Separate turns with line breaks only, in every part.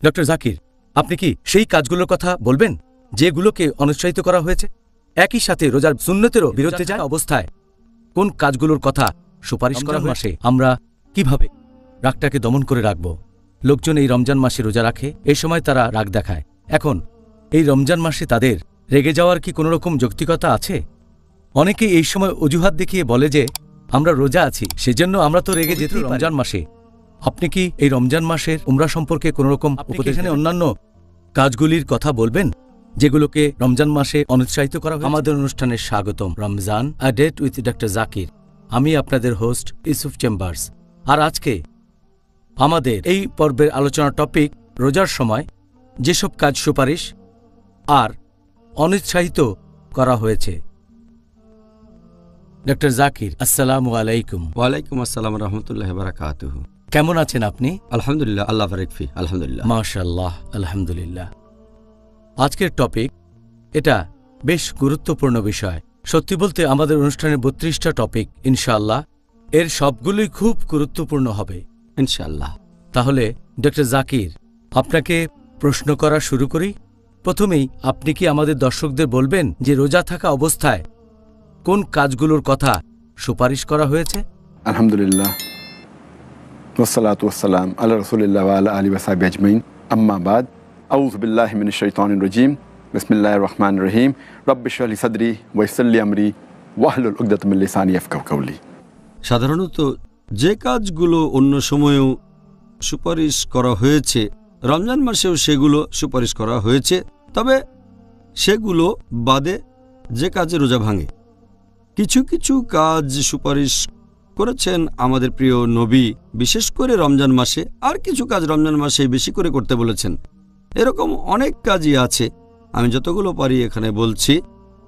Doctor Zakir, আপনি কি সেই কাজগুলোর কথা বলবেন যেগুলোকে অনুৎসাহিত করা হয়েছে? একই সাথে রোজার সুন্নতেরও বিরুদ্ধে যায় অবস্থায় কোন কাজগুলোর কথা সুপারিশ করা মাসে আমরা কিভাবে রাগটাকে দমন করে রাখব? লোকজন এই রমজান মাসে রোজা রাখে, এই সময় তারা রাগ দেখায়। এখন এই রমজান মাসে তাদের রেগে যাওয়ার কি কোনো রকম যৌক্তিকতা আছে? অনেকেই এই সময় অজুহাত দেখিয়ে বলে যে আমরা রোজা আছি, সেজন্য আমরা তো রেগে যেতে রমজান মাসে। আপনি কি এই রমজান মাসের উমরা সম্পর্কে কোনো রকম উপদেশ, এখানে অন্যান্য কাজগুলির কথা বলবেন যেগুলোকে রমজান মাসে অনুৎসাহিত করা হয়? আমাদের অনুষ্ঠানে স্বাগতম। Ramzan a date with doctor Zakir. আমি আপনাদের হোস্ট ইউসুফ চেম্বার্স। আর আজকে আমাদের এই পর্বের আলোচনার টপিক রোজার সময় যেসব কাজ সুপারিশ আর অনুৎসাহিত করা হয়েছে। ডক্টর জাকির, আসসালামু আলাইকুম।
ওয়ালাইকুম আসসালাম রহমতুল্লাহ বারাকাতুহু।
কেমন আছেন আপনি?
আলহামদুলিল্লাহ, আল্লাহ বারিক ফি। আলহামদুলিল্লাহ,
মাশাআল্লাহ, আলহামদুলিল্লাহ। আজকের টপিক এটা বেশ গুরুত্বপূর্ণ বিষয়। সত্যি বলতে আমাদের অনুষ্ঠানের 32টা টপিক, ইনশাআল্লাহ এর সবগুলোই খুব গুরুত্বপূর্ণ হবে
ইনশাআল্লাহ।
তাহলে ডক্টর জাকির, আপনাকে প্রশ্ন করা শুরু করি। প্রথমেই আপনি কি আমাদের দর্শকদের বলবেন যে রোজা থাকা অবস্থায় কোন কাজগুলোর কথা সুপারিশ করা হয়েছে?
আলহামদুলিল্লাহ, ওয়াসসালাতু ওয়াসসালাম আলা রাসূলিল্লাহ ওয়া আলা আলিহি ওয়া সাহবিহি আজমাইন, আম্মা বাদ। আউযু বিল্লাহি মিনাশ শাইতানির রাজীম। বিসমিল্লাহির রহমানির রহিম। রব্বি ইশরাহ লি সাদরি ওয়া ইয়াসসির লি আমরি ওয়াহলুল উকদাতাম মিন লিসানি ইয়াফকাহু কাওলি।
সাধারণত যে কাজগুলো অন্য সময়েও সুপারিশ করা হয়েছে, রমজান মাসেও সেগুলো সুপারিশ করা হয়েছে, তবে সেগুলো বাদে যে কাজে রোজা ভাঙে। কিছু কিছু কাজ সুপারিশ করেছেন আমাদের প্রিয় নবী, বিশেষ করে রমজান মাসে, আর কিছু কাজ রমজান মাসে বেশি করে করতে বলেছেন। এরকম অনেক কাজই আছে, আমি যতগুলো পারি এখানে বলছি।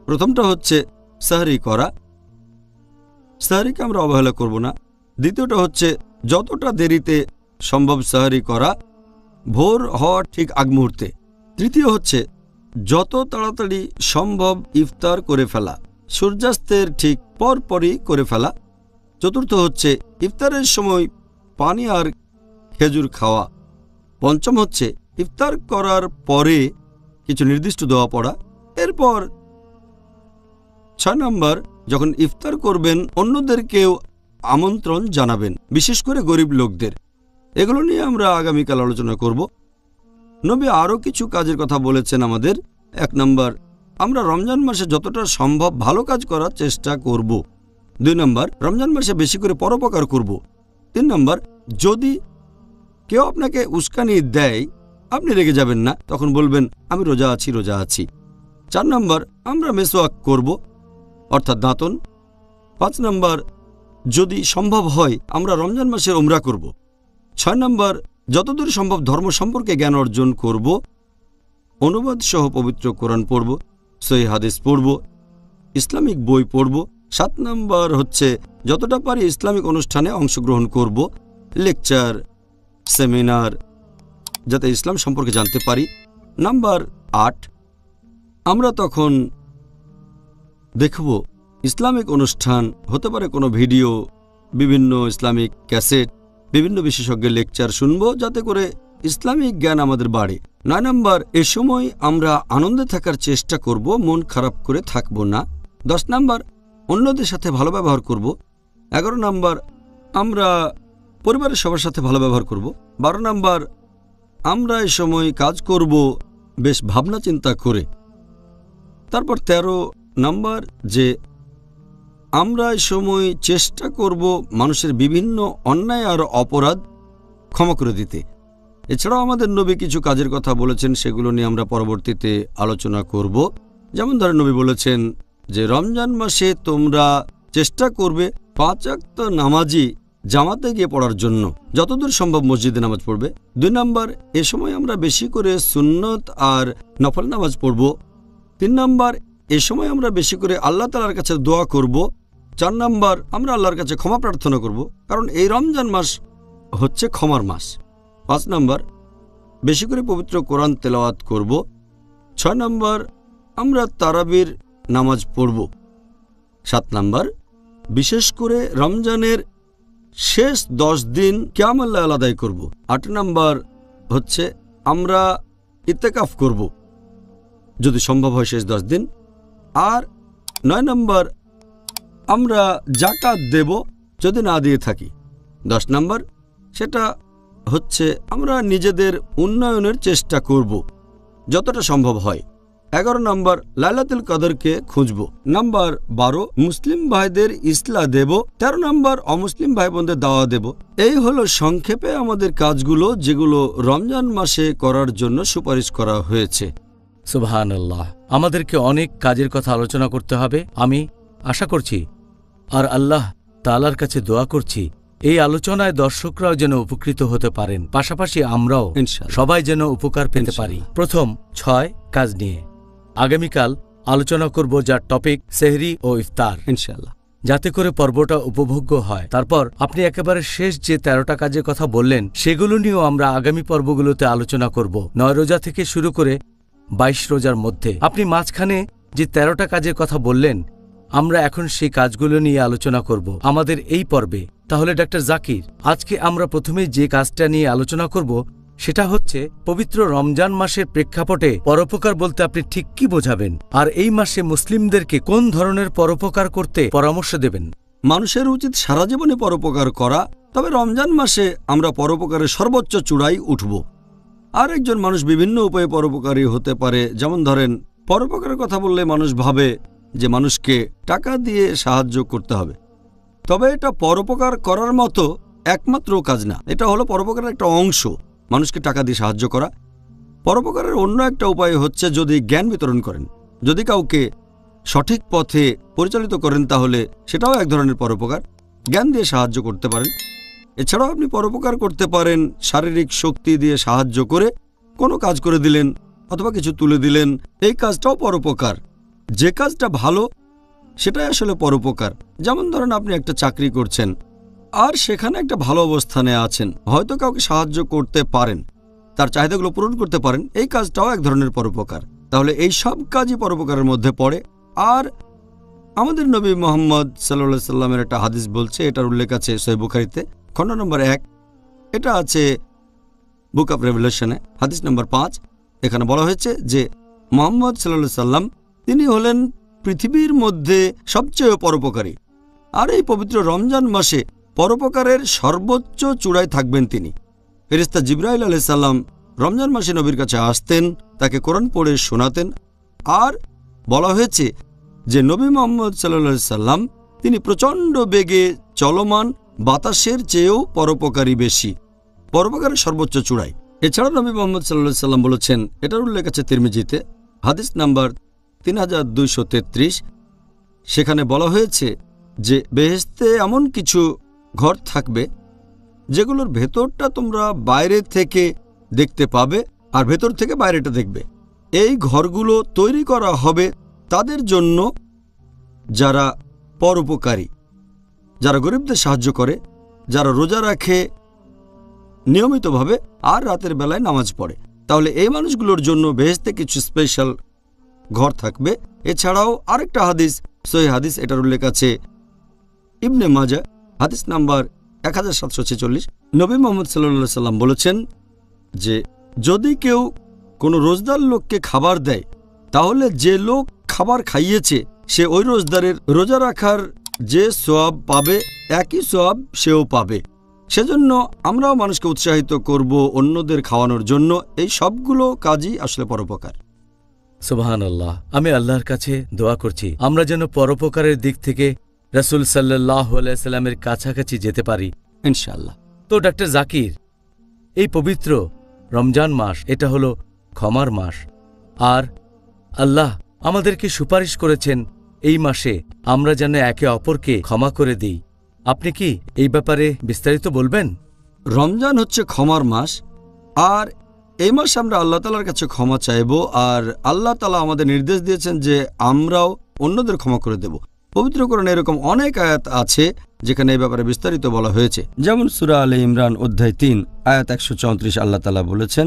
প্রথমটা হচ্ছে সাহরি করা। সাহরিকে আমরা অবহেলা করব না। দ্বিতীয়টা হচ্ছে যতটা দেরিতে সম্ভব সাহরি করা, ভোর হওয়ার ঠিক আগ মুহূর্তে। তৃতীয় হচ্ছে যত তাড়াতাড়ি সম্ভব ইফতার করে ফেলা, সূর্যাস্তের ঠিক পরপরই করে ফেলা। চতুর্থ হচ্ছে ইফতারের সময় পানি আর খেজুর খাওয়া। পঞ্চম হচ্ছে ইফতার করার পরে কিছু নির্দিষ্ট দোয়া পড়া। এরপর 6 নম্বর, যখন ইফতার করবেন অন্যদেরকেও আমন্ত্রণ জানাবেন, বিশেষ করে গরিব লোকদের। এগুলো নিয়ে আমরা আগামীকাল আলোচনা করব। নবী আরও কিছু কাজের কথা বলেছেন আমাদের। 1 নম্বর, আমরা রমজান মাসে যতটা সম্ভব ভালো কাজ করার চেষ্টা করব। 2 নম্বর, রমজান মাসে বেশি করে পরোপকার করব। 3 নম্বর, যদি কেউ আপনাকে উস্কানি দেয় আপনি রেগে যাবেন না, তখন বলবেন আমি রোজা আছি, রোজা আছি। 4 নম্বর, আমরা মেসওয়াক করব, অর্থাৎ দাঁতন। 5 নম্বর, যদি সম্ভব হয় আমরা রমজান মাসে উমরা করব। 6 নম্বর, যতদূর সম্ভব ধর্ম সম্পর্কে জ্ঞান অর্জন করব, অনুবাদ সহ পবিত্র কোরআন পড়ব, সহিহ হাদিস পড়ব, ইসলামিক বই পড়ব। 7 নম্বর হচ্ছে যতটা পারি ইসলামিক অনুষ্ঠানে অংশগ্রহণ করব, লেকচার, সেমিনার, যাতে ইসলাম সম্পর্কে জানতে পারি। নাম্বার 8, আমরা তখন দেখব ইসলামিক অনুষ্ঠান, হতে পারে কোনো ভিডিও, বিভিন্ন ইসলামিক ক্যাসেট, বিভিন্ন বিশেষজ্ঞের লেকচার শুনব, যাতে করে ইসলামিক জ্ঞান আমাদের বাড়ে। 9 নম্বর, এ সময় আমরা আনন্দে থাকার চেষ্টা করব, মন খারাপ করে থাকব না। 10 নম্বর, অন্যদের সাথে ভালো ব্যবহার করব। 11 নম্বর, আমরা পরিবারের সবার সাথে ভালো ব্যবহার করব। 12 নম্বর, আমরা এ সময় কাজ করব বেশ ভাবনা চিন্তা করে। তারপর 13 নম্বর, যে আমরা এ সময় চেষ্টা করব মানুষের বিভিন্ন অন্যায় আর অপরাধ ক্ষমা করে দিতে। এছাড়াও আমাদের নবী কিছু কাজের কথা বলেছেন, সেগুলো নিয়ে আমরা পরবর্তীতে আলোচনা করব। যেমন ধরেন নবী বলেছেন যে রমজান মাসে তোমরা চেষ্টা করবে 5 ওয়াক্ত নামাজই জামাতে গিয়ে পড়ার জন্য, যতদূর সম্ভব মসজিদে নামাজ পড়বে। 2 নম্বর, এ সময় আমরা বেশি করে সুন্নত আর নফল নামাজ পড়ব। 3 নম্বর, এ সময় আমরা বেশি করে আল্লাহ তাআলার কাছে দোয়া করব। 4 নম্বর, আমরা আল্লাহর কাছে ক্ষমা প্রার্থনা করব, কারণ এই রমজান মাস হচ্ছে ক্ষমার মাস। 5 নম্বর, বেশি করে পবিত্র কোরআন তেলাওয়াত করব। 6 নম্বর, আমরা তারাবির নামাজ পড়ব। 7 নম্বর, বিশেষ করে রমজানের শেষ 10 দিন কিয়ামুল লাইল আদায় করব। 8 নম্বর হচ্ছে আমরা ইত্তেকাফ করব যদি সম্ভব হয় শেষ 10 দিন। আর 9 নম্বর আমরা যাকাত দেব যদি না দিয়ে থাকি। 10 নম্বর সেটা হচ্ছে আমরা নিজেদের উন্নয়নের চেষ্টা করব যতটা সম্ভব হয়। 11 নম্বর লাইলাতুল কদরকে খুঁজব। নাম্বার 12 মুসলিম ভাইদের ইসলাহ দেব। 13 নম্বর অমুসলিম ভাই বোনদের দাওয়া দেব। এই হলো সংক্ষেপে আমাদের কাজগুলো যেগুলো রমজান মাসে করার জন্য সুপারিশ করা হয়েছে।
সুবহানাল্লাহ, আমাদেরকে অনেক কাজের কথা আলোচনা করতে হবে। আমি আশা করছি আর আল্লাহ তাআলার কাছে দোয়া করছি এই আলোচনায় দর্শকরাও যেন উপকৃত হতে পারেন, পাশাপাশি আমরাও
ইনশাআল্লাহ
সবাই যেন উপকার পেতে পারি। প্রথম 6 কাজ নিয়ে আগামীকাল আলোচনা করব, যার টপিক সেহরি ও ইফতার,
ইনশাআল্লাহ,
যাতে করে পর্বটা উপভোগ্য হয়। তারপর আপনি একেবারে শেষ যে 13টা কাজের কথা বললেন সেগুলো নিয়েও আমরা আগামী পর্বগুলোতে আলোচনা করব। 9 রোজা থেকে শুরু করে 22 রোজার মধ্যে আপনি মাঝখানে যে 13টা কাজের কথা বললেন, আমরা এখন সেই কাজগুলো নিয়ে আলোচনা করব আমাদের এই পর্বে। তাহলে ডাক্তার জাকির, আজকে আমরা প্রথমেই যে কাজটা নিয়ে আলোচনা করব সেটা হচ্ছে পবিত্র রমজান মাসের প্রেক্ষাপটে পরোপকার বলতে আপনি ঠিক কি বোঝাবেন, আর এই মাসে মুসলিমদেরকে কোন ধরনের পরোপকার করতে পরামর্শ দেবেন?
মানুষের উচিত সারা জীবনে পরোপকার করা, তবে রমজান মাসে আমরা পরোপকারের সর্বোচ্চ চূড়ায় উঠব। আর একজন মানুষ বিভিন্ন উপায়ে পরোপকারী হতে পারে। যেমন ধরেন, পরোপকারের কথা বললে মানুষ ভাবে যে মানুষকে টাকা দিয়ে সাহায্য করতে হবে, তবে এটা পরোপকার করার মতো একমাত্র কাজ না। এটা হলো পরোপকারের একটা অংশ, মানুষকে টাকা দিয়ে সাহায্য করা। পরোপকারের অন্য একটা উপায় হচ্ছে যদি জ্ঞান বিতরণ করেন, যদি কাউকে সঠিক পথে পরিচালিত করেন, তাহলে সেটাও এক ধরনের পরোপকার। জ্ঞান দিয়ে সাহায্য করতে পারেন। এছাড়াও আপনি পরোপকার করতে পারেন শারীরিক শক্তি দিয়ে সাহায্য করে, কোনো কাজ করে দিলেন অথবা কিছু তুলে দিলেন, এই কাজটাও পরোপকার। যে কাজটা ভালো সেটাই আসলে পরোপকার। যেমন ধরেন, আপনি একটা চাকরি করছেন আর সেখানে একটা ভালো অবস্থানে আছেন, হয়তো কাউকে সাহায্য করতে পারেন, তার চাহিদাগুলো পূরণ করতে পারেন, এই কাজটাও এক ধরনের পরোপকার। তাহলে এই সব কাজই পরোপকারের মধ্যে পড়ে। আর আমাদের নবী মুহাম্মদ সাল্লাল্লাহু আলাইহি সাল্লামের একটা হাদিস বলছে, এটার উল্লেখ আছে সহিহ বুখারীতে, খণ্ড নম্বর 1, এটা আছে বুক অফ রেভেলেশনে, হাদিস নম্বর 5। এখানে বলা হয়েছে যে মুহাম্মদ সাল্লাল্লাহু আলাইহি সাল্লাম তিনি হলেন পৃথিবীর মধ্যে সবচেয়ে পরোপকারী। আর এই পবিত্র রমজান মাসে পরোপকারের সর্বোচ্চ চূড়ায় থাকবেন তিনি। ফেরেশতা জিবরাইল আলাইহিস সালাম রমজান মাসে নবীর কাছে আসতেন, তাকে কোরআন পড়ে শোনাতেন। আর বলা হয়েছে যে নবী মুহাম্মদ সাল্লাল্লাহু আলাইহি সাল্লাম তিনি প্রচণ্ড বেগে চলমান বাতাসের চেয়েও পরোপকারী বেশি, পরোপকারের সর্বোচ্চ চূড়ায়। এছাড়া নবী মুহাম্মদ সাল্লাল্লাহু আলাইহি সাল্লাম বলেছেন, এটার উল্লেখ আছে তিরমিজিতে, হাদিস নাম্বার 3233, সেখানে বলা হয়েছে যে বেহেশতে এমন কিছু ঘর থাকবে যেগুলোর ভেতরটা তোমরা বাইরে থেকে দেখতে পাবে আর ভেতর থেকে বাইরেটা দেখবে। এই ঘরগুলো তৈরি করা হবে তাদের জন্য যারা পরোপকারী, যারা গরিবদের সাহায্য করে, যারা রোজা রাখে নিয়মিতভাবে আর রাতের বেলায় নামাজ পড়ে। তাহলে এই মানুষগুলোর জন্য বেহেশতে কিছু স্পেশাল ঘর থাকবে। এছাড়াও আরেকটা হাদিস, সহিহ হাদিস, এটার উল্লেখ আছে ইবনে মাজাহ, হাদিস নাম্বার 1746। নবী মুহাম্মদ সাল্লাল্লাহু আলাইহি সাল্লাম বলেছেন যে যদি কেউ কোনো রোজদার লোককে খাবার দেয়, তাহলে যে লোক খাবার খাইয়েছে সে ওই রোজদারের রোজা রাখার যে সওয়াব পাবে একই সওয়াব সেও পাবে। সেজন্য আমরাও মানুষকে উৎসাহিত করব অন্যদের খাওয়ানোর জন্য। এই সবগুলো কাজই আসলে পরোপকার।
সুবহানাল্লাহ, আমি আল্লাহর কাছে দোয়া করছি আমরা যেন পরোপকারের দিক থেকে রাসূল সাল্লাল্লাহু আলাইহি সাল্লামের কাছাকাছি যেতে পারি,
ইনশাআল্লাহ।
তো ডাক্তার জাকির, এই পবিত্র রমজান মাস এটা হলো ক্ষমার মাস, আর আল্লাহ আমাদেরকে সুপারিশ করেছেন এই মাসে আমরা যেন একে অপরকে ক্ষমা করে দিই। আপনি কি এই ব্যাপারে বিস্তারিত বলবেন?
রমজান হচ্ছে ক্ষমার মাস, আর এই মাসে আমরা আল্লাহ তাআলার কাছে ক্ষমা চাইব। আর আল্লাহ তাআলা আমাদের নির্দেশ দিয়েছেন যে আমরাও অন্যদের ক্ষমা করে দেব। পবিত্র কোরআনে এরকম অনেক আয়াত আছে যেখানে এই ব্যাপারে বিস্তারিত বলা হয়েছে। যেমন সূরা আলে ইমরান অধ্যায় 3 আয়াত 134 আল্লাহ তাআলা বলেছেন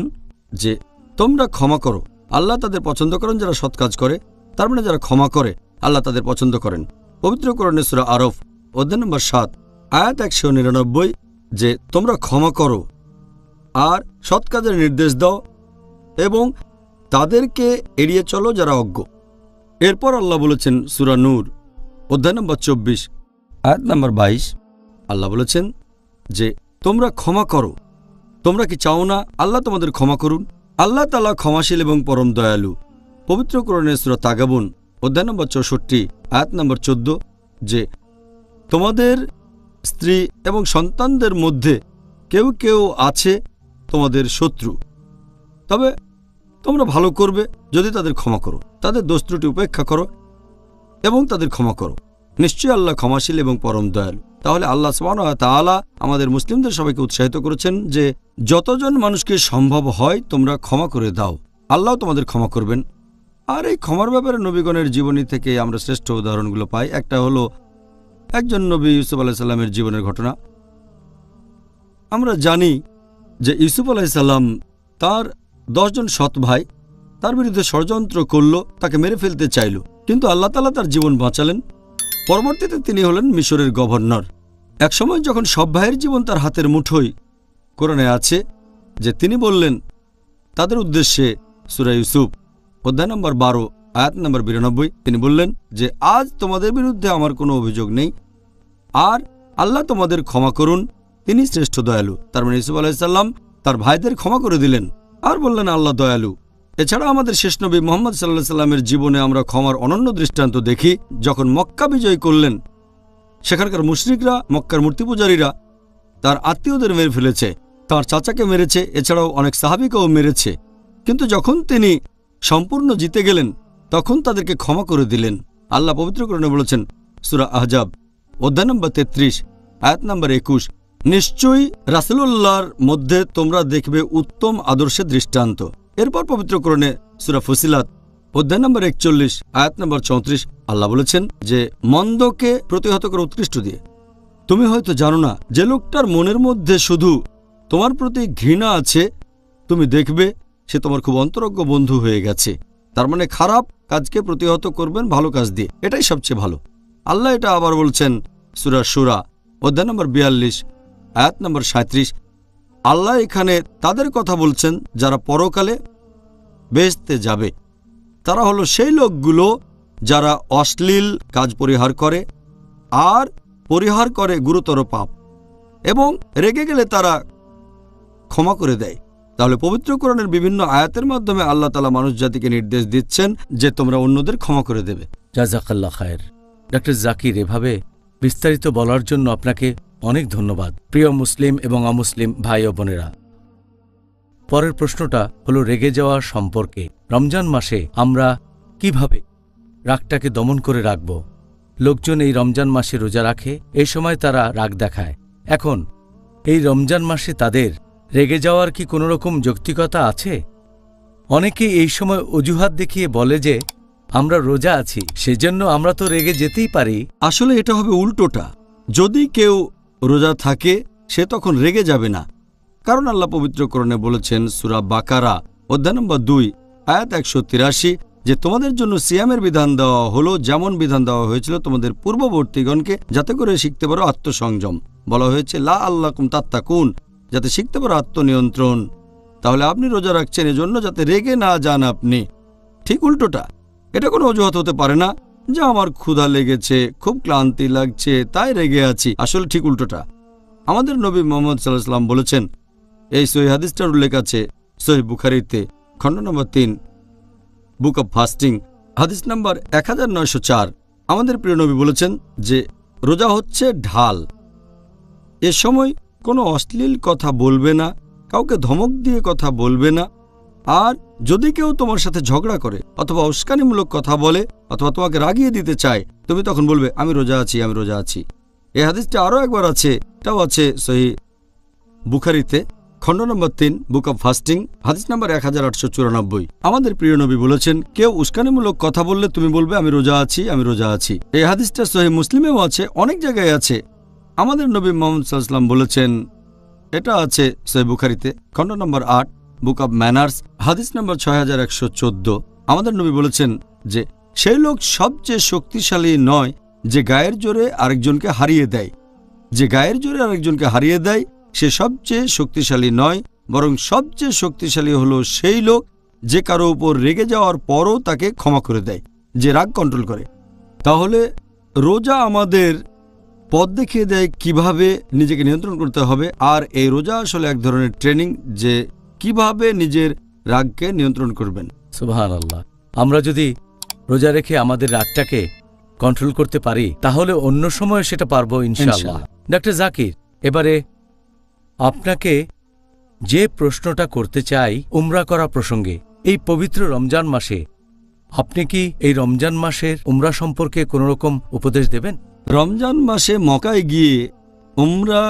যে তোমরা ক্ষমা করো, আল্লাহ তাদের পছন্দ করেন যারা সৎ কাজ করে। তার মানে যারা ক্ষমা করে আল্লাহ তাদের পছন্দ করেন। পবিত্র কোরআনে সূরা আরফ অধ্যায় নম্বর 7 আয়াত 199 যে তোমরা ক্ষমা করো আর সৎ কাজের নির্দেশ দাও এবং তাদেরকে এড়িয়ে চলো যারা অজ্ঞ। এরপর আল্লাহ বলেছেন সূরা নূর অধ্যায় নম্বর 24 আয়াত নম্বর 22, আল্লাহ বলেছেন যে তোমরা ক্ষমা করো। তোমরা কি চাও না আল্লাহ তোমাদের ক্ষমা করুন? আল্লাহ তাআলা ক্ষমাশীল এবং পরম দয়ালু। পবিত্র কোরআনের সূরা তাগাবুন অধ্যায় নম্বর 64 আয়াত নম্বর 14, যে তোমাদের স্ত্রী এবং সন্তানদের মধ্যে কেউ কেউ আছে তোমাদের শত্রু, তবে তোমরা ভালো করবে যদি তাদের ক্ষমা করো, তাদের দোষ ত্রুটি উপেক্ষা করো এবং তাদের ক্ষমা করো। নিশ্চয়ই আল্লাহ ক্ষমাশীল এবং পরম দয়ালু। তাহলে আল্লাহ সুবহানাহু ওয়া তাআলা আমাদের মুসলিমদের সবাইকে উৎসাহিত করেছেন যে যতজন মানুষকে সম্ভব হয় তোমরা ক্ষমা করে দাও, আল্লাহ তোমাদের ক্ষমা করবেন। আর এই ক্ষমার ব্যাপারে নবীগণের জীবনী থেকে আমরা শ্রেষ্ঠ উদাহরণগুলো পাই। একটা হলো একজন নবী ইউসুফ আলাইহিস সালামের জীবনের ঘটনা। আমরা জানি যে ইউসুফ আলাইহিস সালাম তার 10 জন সৎ ভাই তার বিরুদ্ধে ষড়যন্ত্র করল, তাকে মেরে ফেলতে চাইল, কিন্তু আল্লাহ তাআলা তার জীবন বাঁচালেন। পরবর্তীতে তিনি হলেন মিশরের গভর্নর। একসময় যখন সব ভাইয়ের জীবন তার হাতের মুঠোয়, কোরআনে আছে যে তিনি বললেন তাদের উদ্দেশ্যে সূরা ইউসুফ অধ্যায় নম্বর 12 আয়াত নম্বর 92, তিনি বললেন যে আজ তোমাদের বিরুদ্ধে আমার কোনো অভিযোগ নেই, আর আল্লাহ তোমাদের ক্ষমা করুন, তিনি শ্রেষ্ঠ দয়ালু। তার মানে ইউসুফ আলাইহিস সালাম তার ভাইদের ক্ষমা করে দিলেন আর বললেন আল্লাহ দয়ালু। এছাড়া আমাদের শেষ নবী মুহাম্মদ সাল্লাল্লাহু আলাইহি সাল্লামের জীবনে আমরা ক্ষমার অনন্য দৃষ্টান্ত দেখি। যখন মক্কা বিজয় করলেন, সেখানকার মুশরিকরা, মক্কার মূর্তি পূজারীরা তার আত্মীয়দের মেরে ফেলেছে, তার চাচাকে মেরেছে, এছাড়াও অনেক সাহাবীকেও মেরেছে, কিন্তু যখন তিনি সম্পূর্ণ জিতে গেলেন তখন তাদেরকে ক্ষমা করে দিলেন। আল্লাহ পবিত্র কোরআনে বলেছেন সূরা আহজাব অধ্যায় নম্বর 33 আয়াত নম্বর 21, নিশ্চয়ই রাসূলুল্লাহর মধ্যে তোমরা দেখবে উত্তম আদর্শের দৃষ্টান্ত। এরপর পবিত্র কোরআনে সূরা ফুসিলাত অধ্যায় নম্বর 41 আয়াত নম্বর 34, আল্লাহ বলেছেন যে মন্দকে প্রতিহত করে উৎকৃষ্ট দিয়ে। তুমি হয়তো জানো না যে লোকটার মনের মধ্যে শুধু তোমার প্রতি ঘৃণা আছে, তুমি দেখবে সে তোমার খুব অন্তরঙ্গ বন্ধু হয়ে গেছে। তার মানে খারাপ কাজকে প্রতিহত করবেন ভালো কাজ দিয়ে, এটাই সবচেয়ে ভালো। আল্লাহ এটা আবার বলছেন সূরা শুরা অধ্যায় নম্বর 42 আয়াত নম্বর 37, আল্লাহ এখানে তাদের কথা বলছেন যারা পরকালে বেহেশতে যাবে। তারা হলো সেই লোকগুলো যারা অশ্লীল কাজ পরিহার করে আর পরিহার করে গুরুতর পাপ, এবং রেগে গেলে তারা ক্ষমা করে দেয়। তাহলে পবিত্র কোরআনের বিভিন্ন আয়াতের মাধ্যমে আল্লাহ তাআলা মানুষ জাতিকে নির্দেশ দিচ্ছেন যে তোমরা অন্যদের ক্ষমা করে দেবে।
জাযাকাল্লাহ খায়ের। ডক্টর জাকির, এভাবে বিস্তারিত বলার জন্য আপনাকে অনেক ধন্যবাদ। প্রিয় মুসলিম এবং অমুসলিম ভাই ও বোনেরা, পরের প্রশ্নটা হলো রেগে যাওয়া সম্পর্কে। রমজান মাসে আমরা কিভাবে রাগটাকে দমন করে রাখব? লোকজন এই রমজান মাসে রোজা রাখে, এই সময় তারা রাগ দেখায়। এখন এই রমজান মাসে তাদের রেগে যাওয়ার কি কোনো রকম যৌক্তিকতা আছে? অনেকেই এই সময় অজুহাত দেখিয়ে বলে যে আমরা রোজা আছি, সেজন্য আমরা তো রেগে যেতেই পারি।
আসলে এটা হবে উল্টোটা। যদি কেউ রোজা থাকে সে তখন রেগে যাবে না, কারণ আল্লাহ পবিত্র কোরআনে বলেছেন সূরা বাকারা অধ্যায় নম্বর 2 আয়াত 183 যে তোমাদের জন্য সিয়ামের বিধান দেওয়া হলো যেমন বিধান দেওয়া হয়েছিল তোমাদের পূর্ববর্তীগণকে, যাতে করে শিখতে পারো আত্মসংযম। বলা হয়েছে লা আল্লাকুম তাত্তাকুন, যাতে শিখতে পারো আত্মনিয়ন্ত্রণ। তাহলে আপনি রোজা রাখছেন এজন্য যাতে রেগে না যান আপনি। ঠিক উল্টোটা, এটা কোনো অজুহাত হতে পারে না যে আমার ক্ষুধা লেগেছে, খুব ক্লান্তি লাগছে, তাই রেগে আছি। আসলে ঠিক উল্টোটা। আমাদের নবী মুহাম্মদ সাল্লাল্লাহু আলাইহি ওয়াসাল্লাম বলেছেন, এই সহিহ হাদিসটার উল্লেখ আছে সহিহ বুখারীতে খণ্ড নম্বর 3 বুক অব ফাস্টিং হাদিস নম্বর 1904। আমাদের প্রিয় নবী বলেছেন যে রোজা হচ্ছে ঢাল। এ সময় কোনো অশ্লীল কথা বলবে না, কাউকে ধমক দিয়ে কথা বলবে না, আর যদি কেউ তোমার সাথে ঝগড়া করে অথবা উস্কানিমূলক কথা বলে অথবা তোমাকে রাগিয়ে দিতে চায়, তুমি তখন বলবে আমি রোজা আছি, আমি রোজা আছি। এই হাদিসটা আরও একবার আছে, এটাও আছে সহিহ বুখারীতে খণ্ড নম্বর 3 বুক অব ফাস্টিং হাদিস নম্বর 1894। আমাদের প্রিয় নবী বলেছেন, কেউ উস্কানিমূলক কথা বললে তুমি বলবে আমি রোজা আছি, আমি রোজা আছি। এই হাদিসটা সহিহ মুসলিমেও আছে, অনেক জায়গায় আছে। আমাদের নবী মুহাম্মদ সাল্লাল্লাহু আলাইহি ওয়াসাল্লাম বলেছেন, এটা আছে সহিহ বুখারীতে খণ্ড নম্বর 8 বুক অব ম্যানার্স হাদিস নম্বর 6114। আমাদের নবী বলেছেন যে সেই লোক সবচেয়ে শক্তিশালী নয় যে গায়ের জোরে আরেকজনকে হারিয়ে দেয়। যে গায়ের জোরে আরেকজনকে হারিয়ে দেয় সে সবচেয়ে শক্তিশালী নয়, বরং সবচেয়ে শক্তিশালী হলো সেই লোক যে কারো উপর রেগে যাওয়ার পরও তাকে ক্ষমা করে দেয়, যে রাগ কন্ট্রোল করে। তাহলে রোজা আমাদের পথ দেখিয়ে দেয় কিভাবে নিজেকে নিয়ন্ত্রণ করতে হবে। আর এই রোজা আসলে এক ধরনের ট্রেনিং, যে কিভাবে নিজের রাগকে নিয়ন্ত্রণ করবেন।
সুবহানাল্লাহ। আমরা যদি রোজা রেখে আমাদের রাগটাকে কন্ট্রোল করতে পারি তাহলে অন্য সময় সেটা পারবো ইনশাআল্লাহ। ডক্টর জাকির, এবারে আপনাকে যে প্রশ্নটা করতে চাই উমরা করা প্রসঙ্গে, এই পবিত্র রমজান মাসে আপনি কি এই রমজান মাসের উমরা সম্পর্কে কোনো রকম উপদেশ দেবেন?
রমজান মাসে মক্কায় গিয়ে উমরা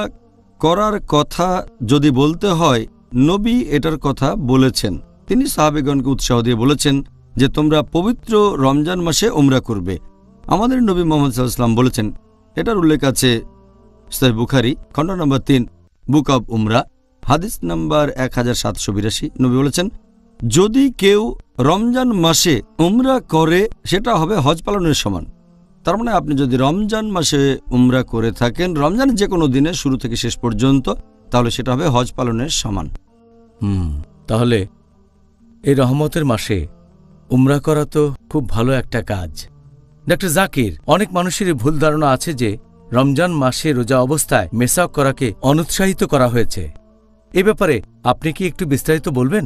করার কথা যদি বলতে হয়, নবী এটার কথা বলেছেন। তিনি সাহাবেগণকে উৎসাহ দিয়ে বলেছেন যে তোমরা পবিত্র রমজান মাসে উমরা করবে। আমাদের নবী মুহাম্মদ সাল্লাল্লাহু আলাইহি ওয়াসাল্লাম বলেছেন, এটার উল্লেখ আছে সহিহ বুখারী খণ্ড নম্বর 3 বুক অব উমরা হাদিস নম্বর 1782। নবী বলেছেন, যদি কেউ রমজান মাসে উমরা করে সেটা হবে হজ পালনের সমান। তার মানে আপনি যদি রমজান মাসে উমরা করে থাকেন রমজানের যে কোনো দিনে শুরু থেকে শেষ পর্যন্ত, তাহলে সেটা হবে হজ পালনের সমান।
তাহলে এই রহমতের মাসে উমরা করা তো খুব ভালো একটা কাজ। ডক্টর জাকির, অনেক মানুষেরই ভুল ধারণা আছে যে রমজান মাসে রোজা অবস্থায় মেসওয়াক করাকে অনুৎসাহিত করা হয়েছে। এ ব্যাপারে আপনি কি একটু বিস্তারিত বলবেন?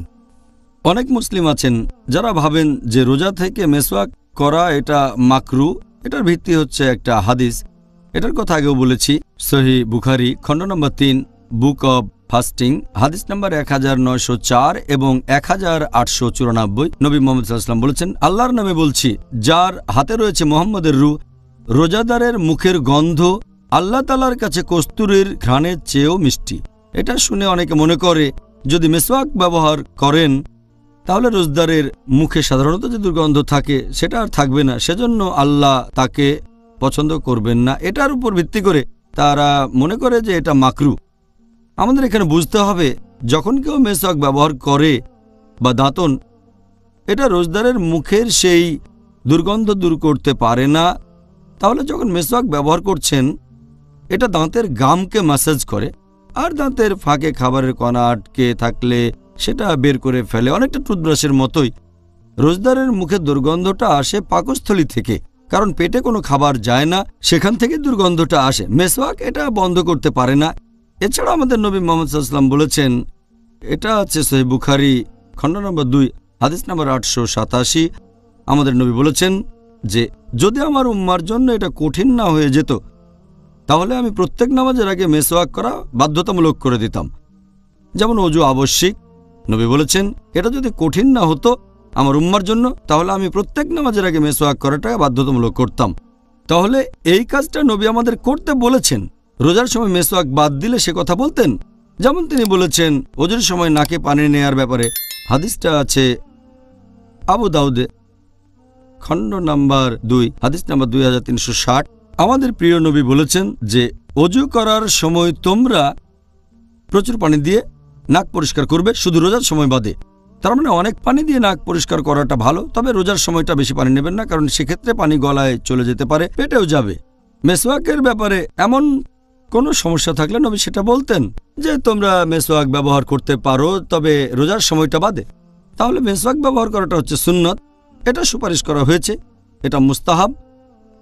অনেক মুসলিম আছেন যারা ভাবেন যে রোজা থেকে মেসওয়াক করা এটা মাকরু। এটার ভিত্তি হচ্ছে একটা হাদিস, এটার কথা আগেও বলেছি। সহিহ বুখারী খণ্ড নম্বর 3 বুক অব ফাস্টিং হাদিস নম্বর 1904 এবং 1894। নবী মুহাম্মদ সাল্লাল্লাহু আলাইহি ওয়াসাল্লাম বলেছেন, আল্লাহর নামে বলছি, যার হাতে রয়েছে মুহাম্মদের রূহ, রোজাদারের মুখের গন্ধ আল্লাহ তাআলার কাছে কস্তুরীর ঘ্রাণের চেয়েও মিষ্টি। এটা শুনে অনেকে মনে করে যদি মেসওয়াক ব্যবহার করেন তাহলে রোজদারের মুখে সাধারণত যে দুর্গন্ধ থাকে সেটা আর থাকবে না, সেজন্য আল্লাহ তাকে পছন্দ করবেন না। এটার উপর ভিত্তি করে তারা মনে করে যে এটা মাকরু। আমাদের এখানে বুঝতে হবে, যখন কেউ মেসওয়াক ব্যবহার করে বা দাঁতন, এটা রোজদারের মুখের সেই দুর্গন্ধ দূর করতে পারে না। তাহলে যখন মেসওয়াক ব্যবহার করছেন, এটা দাঁতের গামকে ম্যাসাজ করে, আর দাঁতের ফাঁকে খাবারের কণা আটকে থাকলে সেটা বের করে ফেলে। অনেকটা টুথব্রাশের মতোই রোজদারের মুখে দুর্গন্ধটা আসে পাকস্থলী থেকে, কারণ পেটে কোনো খাবার যায় না, সেখান থেকে দুর্গন্ধটা আসে। মেসওয়াক এটা বন্ধ করতে পারে না। এছাড়া আমাদের নবী মুহাম্মদ সাল্লাল্লাহু আলাইহি ওয়াসাল্লাম বলেছেন, এটা আছে সহিহ বুখারী খণ্ড নম্বর 2 হাদিস নম্বর 887। আমাদের নবী বলেছেন যে যদি আমার উম্মার জন্য এটা কঠিন না হয়ে যেত তাহলে আমি প্রত্যেক নামাজের আগে মেসওয়াক করা বাধ্যতামূলক করে দিতাম, যেমন ওযু আবশ্যিক। নবী বলেছেন, এটা যদি কঠিন না হতো আমার উম্মার জন্য তাহলে আমি প্রত্যেক নামাজের আগে মেসওয়াক করাটা বাধ্যতামূলক করতাম। তাহলে এই কাজটা নবী আমাদের করতে বলেছেন। রোজার সময় মেসওয়াক বাদ দিলে সে কথা বলতেন, যেমন তিনি বলেছেন ওজুর সময় নাকে পানি নেয়ার ব্যাপারে। হাদিসটা আছে আবু দাউদে খণ্ড নাম্বার 2 হাদিস নাম্বার 2360। আমাদের প্রিয় নবী বলেছেন যে ওজু করার সময় তোমরা প্রচুর পানি দিয়ে নাক পরিষ্কার করবে, শুধু রোজার সময় বাদে। তার মানে অনেক পানি দিয়ে নাক পরিষ্কার করাটা ভালো, তবে রোজার সময়টা বেশি পানি নেবেন না, কারণ সেক্ষেত্রে পানি গলায় চলে যেতে পারে, পেটেও যাবে। মেসওয়াকের ব্যাপারে এমন কোনো সমস্যা থাকলে নবী সেটা বলতেন যে তোমরা মেসওয়াক ব্যবহার করতে পারো, তবে রোজার সময়টা বাদে। তাহলে মেসওয়াক ব্যবহার করাটা হচ্ছে সুন্নত, এটা সুপারিশ করা হয়েছে, এটা মুস্তাহাব,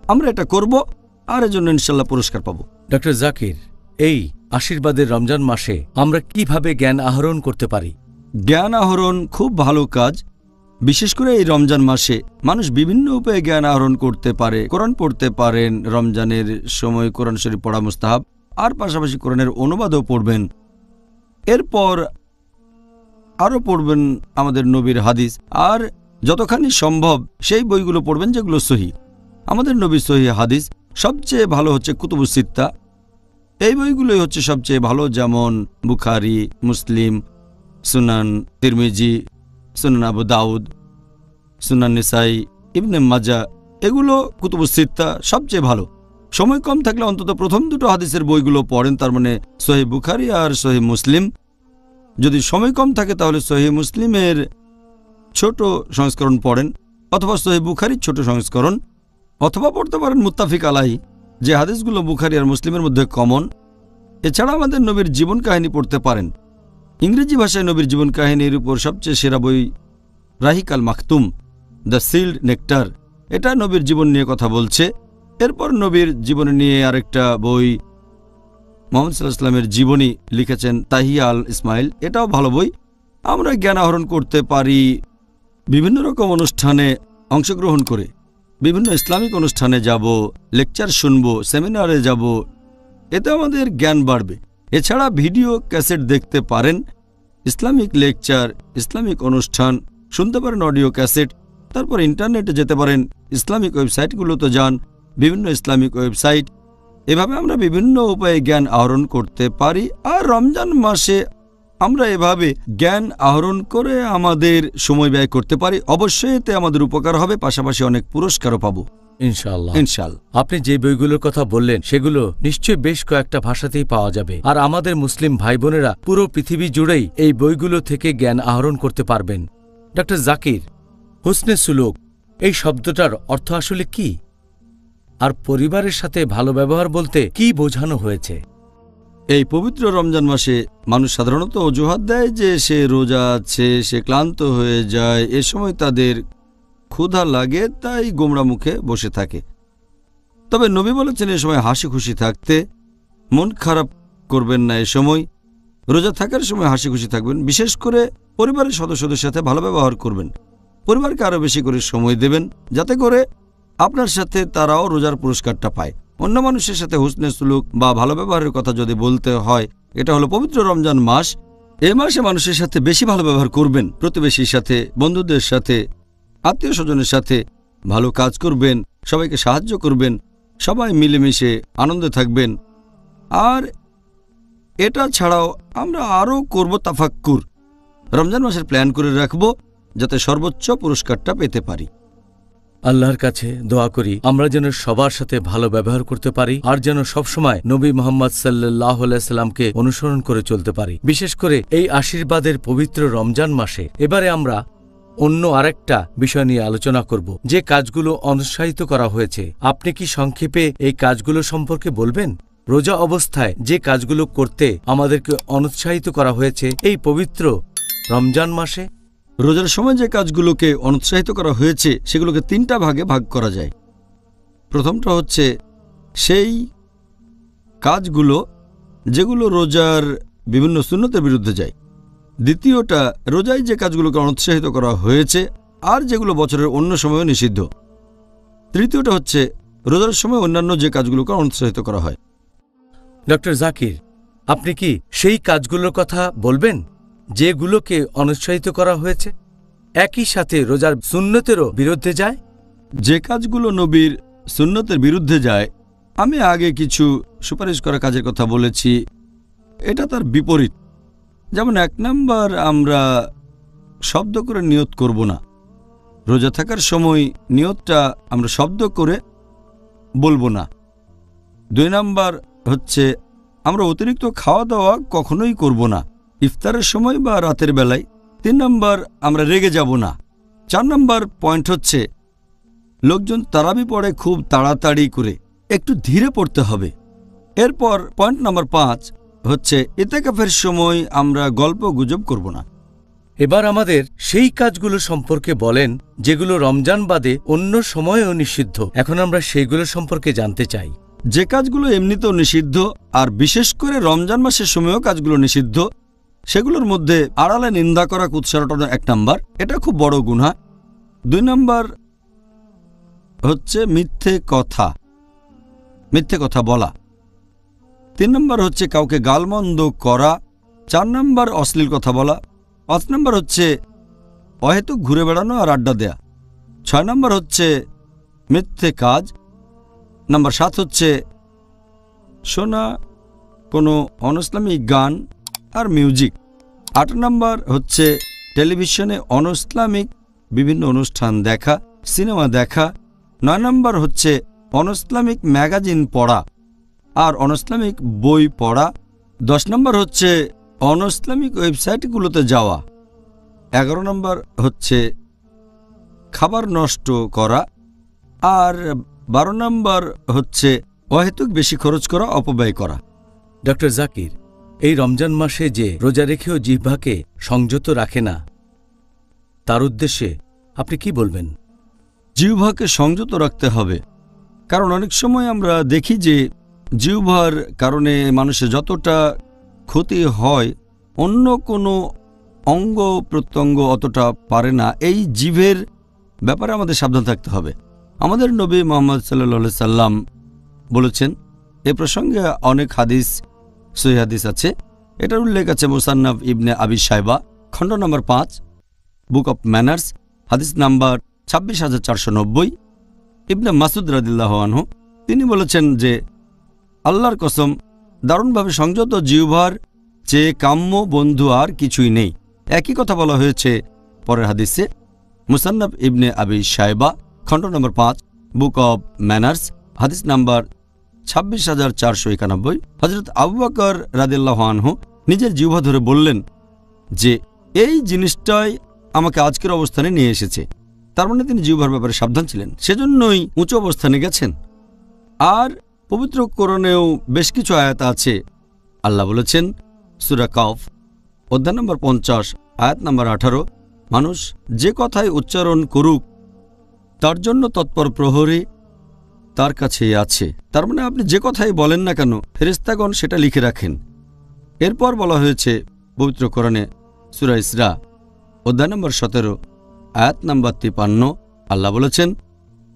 আমরা এটা করব, আর এজন্য ইনশাআল্লাহ পুরস্কার পাবো।
ডক্টর জাকির, এই আশীর্বাদের রমজান মাসে আমরা কিভাবে জ্ঞান আহরণ করতে পারি?
জ্ঞান আহরণ খুব ভালো কাজ। বিশেষ করে এই রমজান মাসে মানুষ বিভিন্ন উপায়ে জ্ঞান আহরণ করতে পারে। কোরআন পড়তে পারেন, রমজানের সময় কোরআন শরীফ পড়া মুস্তাহাব, আর পাশাপাশি কোরআনের অনুবাদও পড়বেন। এরপর আরও পড়বেন আমাদের নবীর হাদিস, আর যতখানি সম্ভব সেই বইগুলো পড়বেন যেগুলো সহিহ। আমাদের নবীর সহিহ হাদিস সবচেয়ে ভালো হচ্ছে কুতুবুস সিত্তা, এই বইগুলোই হচ্ছে সবচেয়ে ভালো, যেমন বুখারী, মুসলিম, সুনান তিরমিজি, সুনান আবু দাউদ, সুনান নিসাই, ইবনে মাজা, এগুলো কুতুবুস সিত্তা সবচেয়ে ভালো। সময় কম থাকলে অন্তত প্রথম দুটো হাদিসের বইগুলো পড়েন, তার মানে সহিহ বুখারী আর সহিহ মুসলিম। যদি সময় কম থাকে তাহলে সহিহ মুসলিমের ছোট সংস্করণ পড়েন, অথবা সহিহ বুখারীর ছোট সংস্করণ, অথবা পড়তে পারেন মুত্তাফিক আলাইহি, যে হাদিসগুলো বুখারী আর মুসলিমের মধ্যে কমন। এছাড়া আমাদের নবীর জীবন কাহিনী পড়তে পারেন। ইংরেজি ভাষায় নবীর জীবন কাহিনীর উপর সবচেয়ে সেরা বই রাহিক আল মাখতুম, দ্য সিল্ড নেকটার, এটা নবীর জীবন নিয়ে কথা বলছে। এরপর নবীর জীবনী নিয়ে আরেকটা বই মোহাম্মদ সাল্লাল্লাহু আলাইহি ওয়াসাল্লামের জীবনী লিখেছেন তাহিয়া আল ইসমাইল, এটাও ভালো বই। আমরা জ্ঞান আহরণ করতে পারি বিভিন্ন রকম অনুষ্ঠানে অংশগ্রহণ করে। বিভিন্ন ইসলামিক অনুষ্ঠানে যাব, লেকচার শুনব, সেমিনারে যাব, এতে আমাদের জ্ঞান বাড়বে। এছাড়া ভিডিও ক্যাসেট দেখতে পারেন, ইসলামিক লেকচার, ইসলামিক অনুষ্ঠান শুনতে পারেন অডিও ক্যাসেট। তারপর ইন্টারনেটে যেতে পারেন, ইসলামিক ওয়েবসাইটগুলোতে যান, বিভিন্ন ইসলামিক ওয়েবসাইট। এভাবে আমরা বিভিন্ন উপায়ে জ্ঞান আহরণ করতে পারি। আর রমজান মাসে আমরা এভাবে জ্ঞান আহরণ করে আমাদের সময় ব্যয় করতে পারি। অবশ্যই এতে আমাদের উপকার হবে, পাশাপাশি অনেক পুরস্কারও পাবো
ইনশাআল্লাহ।
ইনশাআল্লাহ।
আপনি যে বইগুলোর কথা বললেন সেগুলো নিশ্চয়ই বেশ কয়েকটা ভাষাতেই পাওয়া যাবে, আর আমাদের মুসলিম ভাই বোনেরা পুরো পৃথিবী জুড়েই এই বইগুলো থেকে জ্ঞান আহরণ করতে পারবেন। ডক্টর জাকির, হুসনে সুলুক এই শব্দটার অর্থ আসলে কি, আর পরিবারের সাথে ভালো ব্যবহার বলতে কি বোঝানো হয়েছে?
এই পবিত্র রমজান মাসে মানুষ সাধারণত অজুহাত দেয় যে সে রোজা আছে, সে ক্লান্ত হয়ে যায়, এ সময় তাদের ক্ষুধা লাগে, তাই গোমড়া মুখে বসে থাকে। তবে নবী বলেছেন এ সময় হাসি খুশি থাকতে, মন খারাপ করবেন না। এ সময় রোজা থাকার সময় হাসি খুশি থাকবেন, বিশেষ করে পরিবারের সদস্যদের সাথে ভালো ব্যবহার করবেন। পরিবারকে আরও বেশি করে সময় দেবেন, যাতে করে আপনার সাথে তারাও রোজার পুরস্কারটা পায়। অন্য মানুষের সাথে হুসনে সুলুক বা ভালো ব্যবহারের কথা যদি বলতে হয়, এটা হলো পবিত্র রমজান মাস। এ মাসে মানুষের সাথে বেশি ভালো ব্যবহার করবেন, প্রতিবেশীর সাথে, বন্ধুদের সাথে, আত্মীয় স্বজনের সাথে ভালো কাজ করবেন, সবাইকে সাহায্য করবেন, সবাই মিলেমিশে আনন্দে থাকবেন। আর এটা ছাড়াও আমরা আরও করব তাফাক্কুর, রমজান মাসের প্ল্যান করে রাখব যাতে সর্বোচ্চ পুরস্কারটা পেতে পারি।
আল্লাহর কাছে দোয়া করি আমরা যেন সবার সাথে ভালো ব্যবহার করতে পারি, আর যেন সবসময় নবী মুহাম্মদ সাল্লাল্লাহু আলাইহি সাল্লামকে অনুসরণ করে চলতে পারি, বিশেষ করে এই আশীর্বাদের পবিত্র রমজান মাসে। এবারে আমরা অন্য আরেকটা বিষয় নিয়ে আলোচনা করব, যে কাজগুলো অনুৎসাহিত করা হয়েছে। আপনি কি সংক্ষেপে এই কাজগুলো সম্পর্কে বলবেন? রোজা অবস্থায় যে কাজগুলো করতে আমাদেরকে অনুৎসাহিত করা হয়েছে এই পবিত্র রমজান মাসে।
রোজার সময় যে কাজগুলোকে অনুৎসাহিত করা হয়েছে সেগুলোকে তিনটা ভাগে ভাগ করা যায়। প্রথমটা হচ্ছে সেই কাজগুলো যেগুলো রোজার বিভিন্ন সুন্নতের বিরুদ্ধে যায়। দ্বিতীয়টা রোজায় যে কাজগুলোকে অনুৎসাহিত করা হয়েছে আর যেগুলো বছরের অন্য সময়ও নিষিদ্ধ। তৃতীয়টা হচ্ছে রোজার সময় অন্যান্য যে কাজগুলোকে অনুৎসাহিত করা হয়।
ডক্টর জাকির, আপনি কি সেই কাজগুলোর কথা বলবেন যেগুলোকে অনুৎসাহিত করা হয়েছে, একই সাথে রোজার সুন্নতেরও বিরুদ্ধে যায়?
যে কাজগুলো নবীর সুন্নতের বিরুদ্ধে যায়, আমি আগে কিছু সুপারিশ করা কাজের কথা বলেছি, এটা তার বিপরীত। যেমন 1 নাম্বার, আমরা শব্দ করে নিয়ত করব না। রোজা থাকার সময় নিয়তটা আমরা শব্দ করে বলবো না। 2 নাম্বার হচ্ছে আমরা অতিরিক্ত খাওয়া দাওয়া কখনোই করব না, ইফতারের সময় বা রাতের বেলায়। 3 নাম্বার, আমরা রেগে যাব না। 4 নাম্বার পয়েন্ট হচ্ছে লোকজন তারাবি পড়ে খুব তাড়াতাড়ি করে, একটু ধীরে পড়তে হবে। এরপর পয়েন্ট নাম্বার 5 হচ্ছে ইতিকাফের সময় আমরা গল্প গুজব করব না।
এবার আমাদের সেই কাজগুলো সম্পর্কে বলেন যেগুলো রমজান বাদে অন্য সময়েও নিষিদ্ধ। এখন আমরা সেইগুলো সম্পর্কে জানতে চাই।
যে কাজগুলো এমনিতেও নিষিদ্ধ আর বিশেষ করে রমজান মাসের সময়ও কাজগুলো নিষিদ্ধ, সেগুলোর মধ্যে আড়ালে নিন্দা করা, কুৎসারটানো 1 নাম্বার, এটা খুব বড় গুনাহ। 2 নাম্বার হচ্ছে মিথ্যে কথা বলা। 3 নাম্বার হচ্ছে কাউকে গালমন্দ করা। 4 নাম্বার অশ্লীল কথা বলা। 5 নাম্বার হচ্ছে অহেতুক ঘুরে বেড়ানো আর আড্ডা দেয়া। 6 নাম্বার হচ্ছে মিথ্যে কাজ। নাম্বার 7 হচ্ছে শোনা কোনো অনইসলামিক গান আর মিউজিক। 8 নাম্বার হচ্ছে টেলিভিশনে অনইসলামিক বিভিন্ন অনুষ্ঠান দেখা, সিনেমা দেখা। 9 নাম্বার হচ্ছে অনইসলামিক ম্যাগাজিন পড়া আর অনইসলামিক বই পড়া। 10 নাম্বার হচ্ছে অনইসলামিক ওয়েবসাইটগুলোতে যাওয়া। 11 নাম্বার হচ্ছে খাবার নষ্ট করা। আর 12 নাম্বার হচ্ছে অহেতুক বেশি খরচ করা, অপব্যয় করা।
ডক্টর জাকির, এই রমজান মাসে যে রোজা রেখেও জিহ্বাকে সংযত রাখে না, তার উদ্দেশ্যে আপনি কি বলবেন?
জিহ্বাকে সংযত রাখতে হবে, কারণ অনেক সময় আমরা দেখি যে জিহ্বার কারণে মানুষের যতটা ক্ষতি হয় অন্য কোনো অঙ্গ প্রত্যঙ্গ অতটা পারে না। এই জিভের ব্যাপারে আমাদের সাবধান থাকতে হবে। আমাদের নবী মুহাম্মদ সাল্লাল্লাহু সাল্লাম বলেছেন, এ প্রসঙ্গে অনেক হাদিস, সহিহ হাদিস আছে। এটার উল্লেখ আছে মুসান্নাফ ইবনে আবি শাইবা, খণ্ড নম্বর 5, বুক অব ম্যানার্স, হাদিস নাম্বার 26,490। ইবনে মাসুদ রাদিয়াল্লাহু আনহু তিনি বলেছেন যে আল্লাহর কসম, দারুণভাবে সংযত জিহ্বার চেয়ে কাম্য বন্ধু আর কিছুই নেই। একই কথা বলা হয়েছে পরের হাদিসে, মুসান্নাফ ইবনে আবি শাইবা, খণ্ড নম্বর 5, বুক অব ম্যানার্স, হাদিস নাম্বার 26,491। হযরত আবু বকর রাদিয়াল্লাহু আনহু নিজের জিহ্বা ধরে বললেন যে এই জিনিসটাই আমাকে আজকের অবস্থানে নিয়ে এসেছে। তার মানে তিনি জিহ্বার ব্যাপারে সাবধান ছিলেন, সেজন্যই উঁচু অবস্থানে গেছেন। আর পবিত্র কোরআনেও বেশ কিছু আয়াত আছে। আল্লাহ বলেছেন সূরা কাফ, অধ্যায় নম্বর 50, আয়াত নম্বর 18, মানুষ যে কথাই উচ্চারণ করুক তার জন্য তৎপর প্রহরী তার কাছেই আছে। তার মানে আপনি যে কথাই বলেন না কেন, ফেরেশতাগণ সেটা লিখে রাখেন। এরপর বলা হয়েছে পবিত্র কোরআনে সূরা ইসরা, অধ্যায় নম্বর 17, আয়াত নম্বর 53, আল্লাহ বলেছেন,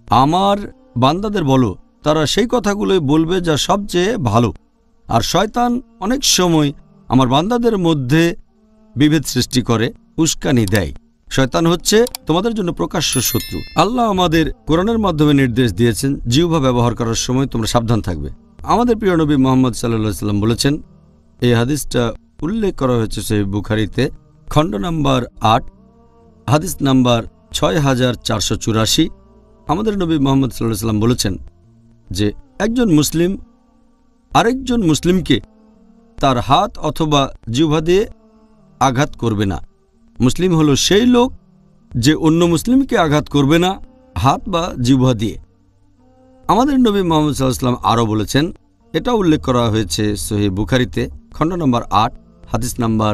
আমার বান্দাদের বলো তারা সেই কথাগুলোই বলবে যা সবচেয়ে ভালো, আর শয়তান অনেক সময় আমার বান্দাদের মধ্যে বিভেদ সৃষ্টি করে, উস্কানি দেয়। শয়তান হচ্ছে তোমাদের জন্য প্রকাশ্য শত্রু। আল্লাহ আমাদের কোরআনের মাধ্যমে নির্দেশ দিয়েছেন জিহ্বা ব্যবহার করার সময় তোমরা সাবধান থাকবে। আমাদের প্রিয় নবী মুহাম্মদ সাল্লাল্লাহু আলাইহি সাল্লাম বলেছেন, এই হাদিসটা উল্লেখ করা হয়েছে সহিহ বুখারীতে, খণ্ড নাম্বার 8, হাদিস নাম্বার 6484। আমাদের নবী মুহাম্মদ সাল্লাল্লাহু আলাইহি সাল্লাম বলেছেন যে একজন মুসলিম আরেকজন মুসলিমকে তার হাত অথবা জিহ্বা দিয়ে আঘাত করবে না। মুসলিম হলো সেই লোক যে অন্য মুসলিমকে আঘাত করবে না হাত বা জিহ্বা দিয়ে। আমাদের নবী মুহাম্মদ সাল্লাল্লাহু আলাইহি সাল্লাম আরও বলেছেন, এটা উল্লেখ করা হয়েছে সহিহ বুখারীতে, খণ্ড নম্বর 8, হাদিস নাম্বার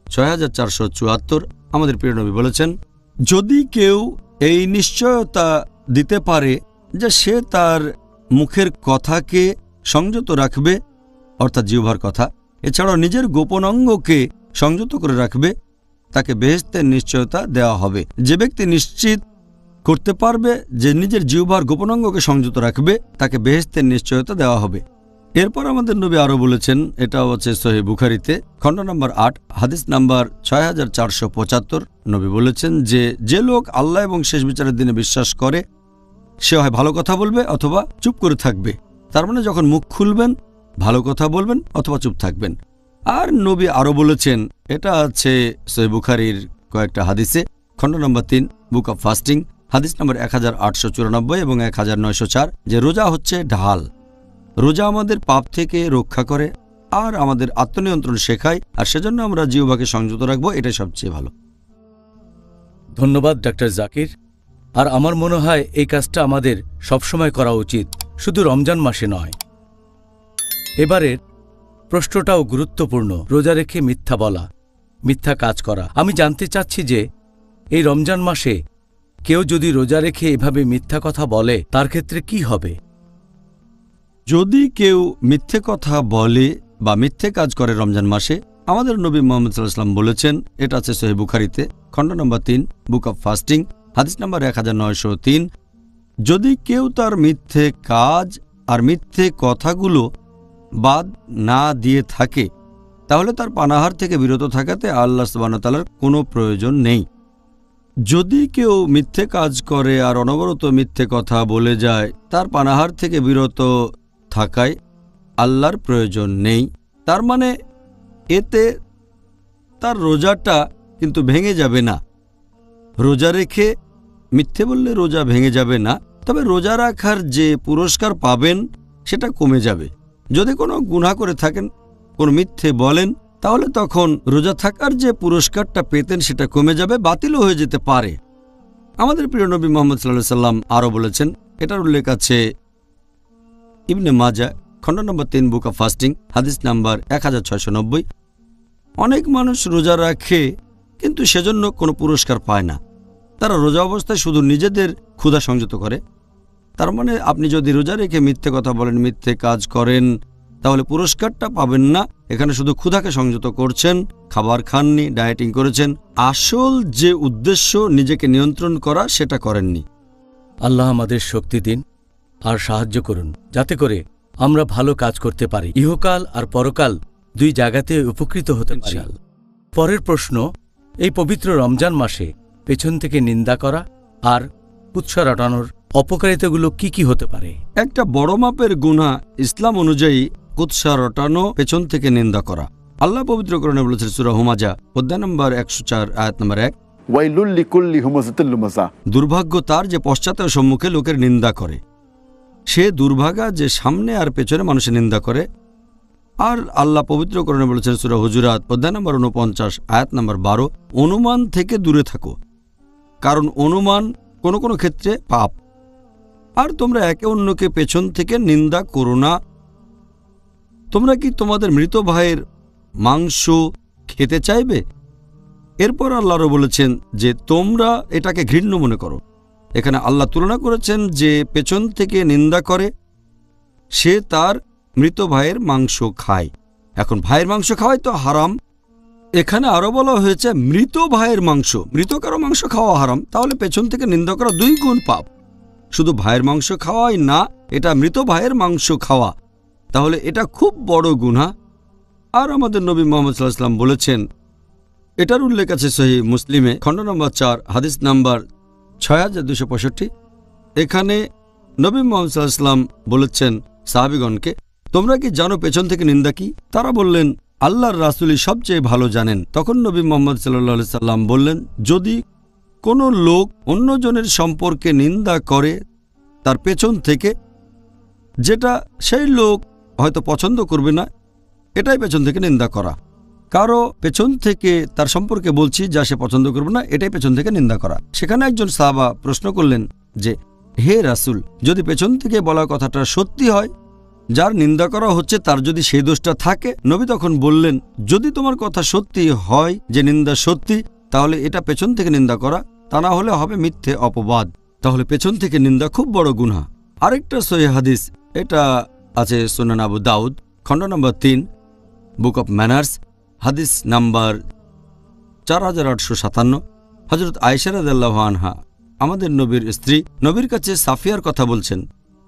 6474। আমাদের প্রিয় নবী বলেছেন, যদি কেউ এই নিশ্চয়তা দিতে পারে যে সে তার মুখের কথাকে সংযত রাখবে, অর্থাৎ জিহ্বার কথা, এছাড়াও নিজের গোপন অঙ্গকে সংযত করে রাখবে, তাকে বেহেশতের নিশ্চয়তা দেওয়া হবে। যে ব্যক্তি নিশ্চিত করতে পারবে যে নিজের জিহ্বার গোপন অঙ্গকে সংযত রাখবে, তাকে বেহেশতের নিশ্চয়তা দেওয়া হবে। এরপর আমাদের নবী আরও বলেছেন, এটা হচ্ছে সহিহ বুখারীতে, খণ্ড নম্বর 8, হাদিস নাম্বার 6475। নবী বলেছেন যে লোক আল্লাহ এবং শেষ বিচারের দিনে বিশ্বাস করে সে হয় ভালো কথা বলবে অথবা চুপ করে থাকবে। তার মানে যখন মুখ খুলবেন ভালো কথা বলবেন অথবা চুপ থাকবেন। আর নবী আরও বলেছেন, এটা আছে সহিহ বুখারীর কয়েকটা হাদিসে, খণ্ড নম্বর 3, বুক অব ফাস্টিং, হাদিস নম্বর 1894 এবং 1904, যে রোজা হচ্ছে ঢাল। রোজা আমাদের পাপ থেকে রক্ষা করে আর আমাদের আত্মনিয়ন্ত্রণ শেখায়, আর সেজন্য আমরা জিহ্বাকে সংযত রাখবো, এটাই সবচেয়ে ভালো।
ধন্যবাদ ডাক্তার জাকির। আর আমার মনে হয় এই কাজটা আমাদের সবসময় করা উচিত, শুধু রমজান মাসে নয়। এবারের প্রশ্নটাও গুরুত্বপূর্ণ, রোজা রেখে মিথ্যা বলা, মিথ্যা কাজ করা। আমি জানতে চাচ্ছি যে এই রমজান মাসে কেউ যদি রোজা রেখে এভাবে মিথ্যা কথা বলে তার ক্ষেত্রে কি হবে?
যদি কেউ মিথ্যে কথা বলে বা মিথ্যে কাজ করে রমজান মাসে, আমাদের নবী মুহাম্মদ সাল্লাল্লাহু আলাইহি সাল্লাম বলেছেন, এটা আছে সহিহ বুখারীতে, খণ্ড নম্বর 3, বুক অব ফাস্টিং, হাদিস নম্বর 1903, যদি কেউ তার মিথ্যে কাজ আর মিথ্যে কথাগুলো বাদ না দিয়ে থাকে তাহলে তার পানাহার থেকে বিরত থাকাতে আল্লাহ সুবহানাহু ওয়া তাআলার কোনো প্রয়োজন নেই। যদি কেউ মিথ্যে কাজ করে আর অনবরত মিথ্যে কথা বলে যায়, তার পানাহার থেকে বিরত থাকায় আল্লাহর প্রয়োজন নেই। তার মানে এতে তার রোজাটা কিন্তু ভেঙে যাবে না। রোজা রেখে মিথ্যে বললে রোজা ভেঙে যাবে না, তবে রোজা রাখার যে পুরস্কার পাবেন সেটা কমে যাবে। যদি কোনো গুনাহ করে থাকেন, কোনো মিথ্যে বলেন, তাহলে তখন রোজা থাকার যে পুরস্কারটা পেতেন সেটা কমে যাবে, বাতিলও হয়ে যেতে পারে। আমাদের প্রিয় নবী মুহাম্মদ সাল্লাল্লাহু আলাইহি সাল্লাম আরও বলেছেন, এটার উল্লেখ আছে ইবনে মাজাহ, খণ্ড নম্বর 3, বুক অব ফাস্টিং, হাদিস নাম্বার 1690। অনেক মানুষ রোজা রাখে কিন্তু সেজন্য কোনো পুরস্কার পায় না। তারা রোজা অবস্থায় শুধু নিজেদের ক্ষুধা সংযত করে। তার মানে আপনি যদি রোজা রেখে মিথ্যে কথা বলেন, মিথ্যে কাজ করেন, তাহলে পুরস্কারটা পাবেন না। এখানে শুধু ক্ষুধাকে সংযত করছেন, খাবার খাননি, ডায়েটিং করেছেন। আসল যে উদ্দেশ্য নিজেকে নিয়ন্ত্রণ করা, সেটা করেননি।
আল্লাহ আমাদের শক্তি দিন আর সাহায্য করুন, যাতে করে আমরা ভালো কাজ করতে পারি, ইহকাল আর পরকাল দুই জায়গাতে উপকৃত হতে পারি। পরের প্রশ্ন, এই পবিত্র রমজান মাসে পেছন থেকে নিন্দা করা আর কুৎসা রটানোর অপকারিতাগুলো কি কি হতে পারে?
একটা বড় মাপের গুনাহ ইসলাম অনুযায়ী কুৎসা রটানো, পেছন থেকে নিন্দা করা। আল্লাহ পবিত্র কোরআনে বলেছেন সূরা হুমাজা অধ্যায় নম্বর 104 আয়াত নম্বর 1,
ওয়াইলুল লিকুল্লি হুমাযাতিল লুমাযা।
দুর্ভাগ্য তার যে পশ্চাতের সম্মুখে লোকের নিন্দা করে। সে দুর্ভাগা যে সামনে আর পেছনে মানুষের নিন্দা করে। আর আল্লাহ পবিত্র কোরআনে বলেছেন সূরা হুজুরাত অধ্যায় নম্বর 49 আয়াত নম্বর 12, অনুমান থেকে দূরে থাকো, কারণ অনুমান কোনো কোনো ক্ষেত্রে পাপ। আর তোমরা একে অন্যকে পেছন থেকে নিন্দা করো না। তোমরা কি তোমাদের মৃত ভাইয়ের মাংস খেতে চাইবে? এরপর আল্লাহরও বলেছেন যে তোমরা এটাকে ঘৃণ্য মনে করো। এখানে আল্লাহ তুলনা করেছেন যে পেছন থেকে নিন্দা করে সে তার মৃত ভাইয়ের মাংস খায়। এখন ভাইয়ের মাংস খাওয়াই তো হারাম। এখানে আরো বলা হয়েছে মৃত ভাইয়ের মাংস। মৃত কারো মাংস খাওয়া হারাম, তাহলে পেছন থেকে নিন্দা করা 2 গুণ পাপ। শুধু ভাইয়ের মাংস খাওয়াই না, এটা মৃত ভাইয়ের মাংস খাওয়া, তাহলে এটা খুব বড় গুনাহ। আর আমাদের নবী মুহাম্মদ সাল্লাল্লাহু আলাইহি ওয়াসাল্লাম বলেছেন, এটার উল্লেখ আছে সহিহ মুসলিমে খণ্ড নম্বর 4 হাদিস নাম্বার 6265। এখানে নবী মুহাম্মদ সাল্লাল্লাহু আলাইহি ওয়াসাল্লাম বলেছেন সাহাবীগণকে, তোমরা কি জানো পেছন থেকে নিন্দা কি? তারা বললেন, আল্লাহর রাসূলই সবচেয়ে ভালো জানেন। তখন নবী মুহাম্মদ সাল্লাল্লাহু আলাইহি ওয়াসাল্লাম বললেন, যদি কোনো লোক অন্যজনের সম্পর্কে নিন্দা করে তার পেছন থেকে, যেটা সেই লোক হয়তো পছন্দ করবে না, এটাই পেছন থেকে নিন্দা করা। কারো পেছন থেকে তার সম্পর্কে বলছি যা সে পছন্দ করবে না, এটাই পেছন থেকে নিন্দা করা। সেখানে একজন সাহাবা প্রশ্ন করলেন যে, হে রাসূল, যদি পেছন থেকে বলা কথাটা সত্যি হয়, যার নিন্দা করা হচ্ছে তার যদি সেই দোষটা থাকে? নবী তখন বললেন, যদি তোমার কথা সত্যি হয় যে নিন্দা সত্যি, তাহলে এটা পেছন থেকে নিন্দা করা, তা না হলে হবে মিথ্যে অপবাদ। তাহলে পেছন থেকে নিন্দা খুব বড় গুনাহ। আরেকটা সহিহ হাদিস, এটা আছে সুনান আবু দাউদ খণ্ড নম্বর 3 বুক অব ম্যানার্স হাদিস নাম্বার 4857। হযরত আয়েশা রাদিয়াল্লাহু আনহা, আমাদের নবীর স্ত্রী, নবীর কাছে সাফিয়ার কথা বলছেন।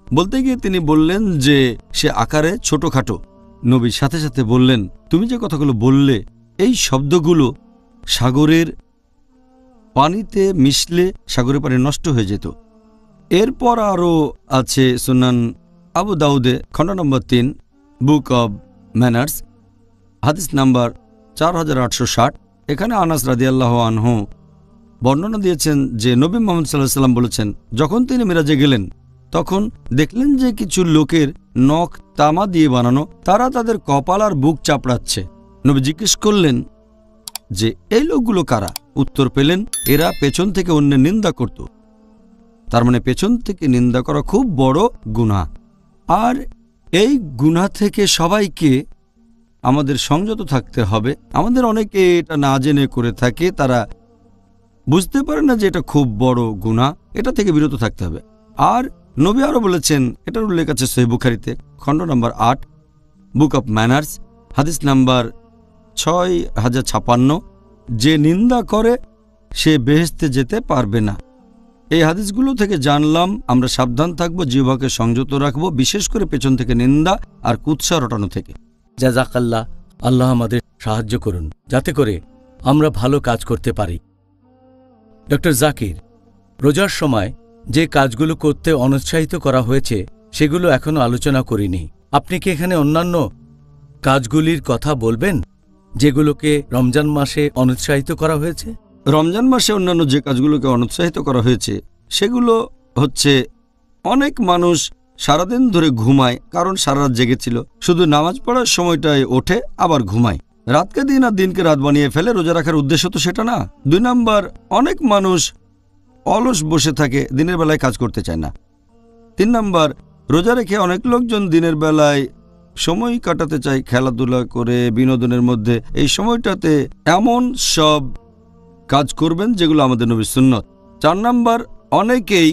বলতে গিয়ে তিনি বললেন যে সে আকারে ছোটখাটো। নবীর সাথে সাথে বললেন, তুমি যে কথাগুলো বললে, এই শব্দগুলো সাগরের পানিতে মিশলে সাগরের পানি নষ্ট হয়ে যেত। এরপর আরও আছে সুনান আবু দাউদে খণ্ড নম্বর 3 বুক অব ম্যানার্স হাদিস নাম্বার 4860। এখানে আনাস রাদিয়াল্লাহু আনহু বর্ণনা দিয়েছেন যে নবী মুহাম্মদ সাল্লাল্লাহু আলাইহি ওয়াসাল্লাম বলেছেন, যখন তিনি মিরাজে গেলেন তখন দেখলেন যে কিছু লোকের নখ তামা দিয়ে বানানো, তারা তাদের কপাল আর বুক চাপড়াচ্ছে। নবী জিজ্ঞেস করলেন যে এই লোকগুলো কারা? উত্তর পেলেন, এরা পেছন থেকে অন্যের নিন্দা করত। তার মানে পেছন থেকে নিন্দা করা খুব বড় গুনাহ। আর এই গুনাহ থেকে সবাইকে আমাদের সংযত থাকতে হবে। আমাদের অনেকে এটা না জেনে করে থাকে, তারা বুঝতে পারে না যে এটা খুব বড় গুনাহ, এটা থেকে বিরত থাকতে হবে। আর নবী আরও বলেছেন, এটার উল্লেখ আছে সহিহ বুখারীতে খণ্ড নম্বর 8 বুক অব ম্যানার্স হাদিস নাম্বার 6056, যে নিন্দা করে সে বেহেশতে যেতে পারবে না। এই হাদিসগুলো থেকে জানলাম আমরা সাবধান থাকবো, জিহ্বাকে সংযত রাখবো, বিশেষ করে পেছন থেকে নিন্দা আর কুৎসা রটানো থেকে।
জাযাকাল্লাহ, আল্লাহ আমাদের সাহায্য করুন যাতে করে আমরা ভালো কাজ করতে পারি। ডক্টর জাকির, রোজার সময় যে কাজগুলো করতে অনুৎসাহিত করা হয়েছে সেগুলো এখনো আলোচনা করিনি। আপনি কি এখানে অন্যান্য কাজগুলির কথা বলবেন যেগুলোকে রমজান মাসে অনুৎসাহিত করা হয়েছে?
রমজান মাসে অন্যান্য যে কাজগুলোকে অনুৎসাহিত করা হয়েছে সেগুলো হচ্ছে, অনেক মানুষ সারাদিন ধরে ঘুমায় কারণ সারা রাত জেগেছিল, শুধু নামাজ পড়ার সময়টায় ওঠে আবার ঘুমায়। রাতকে দিন আর দিনকে রাত বানিয়ে ফেলে। রোজা রাখার উদ্দেশ্য তো সেটা না। 2 নাম্বার, অনেক মানুষ অলস বসে থাকে, দিনের বেলায় কাজ করতে চায় না। 3 নাম্বার, রোজা রেখে অনেক লোকজন দিনের বেলায় সময় কাটাতে চায় খেলাধুলা করে, বিনোদনের মধ্যে। এই সময়টাতে এমন সব কাজ করবেন যেগুলো আমাদের নবীর সুন্নত। 4 নাম্বার, অনেকেই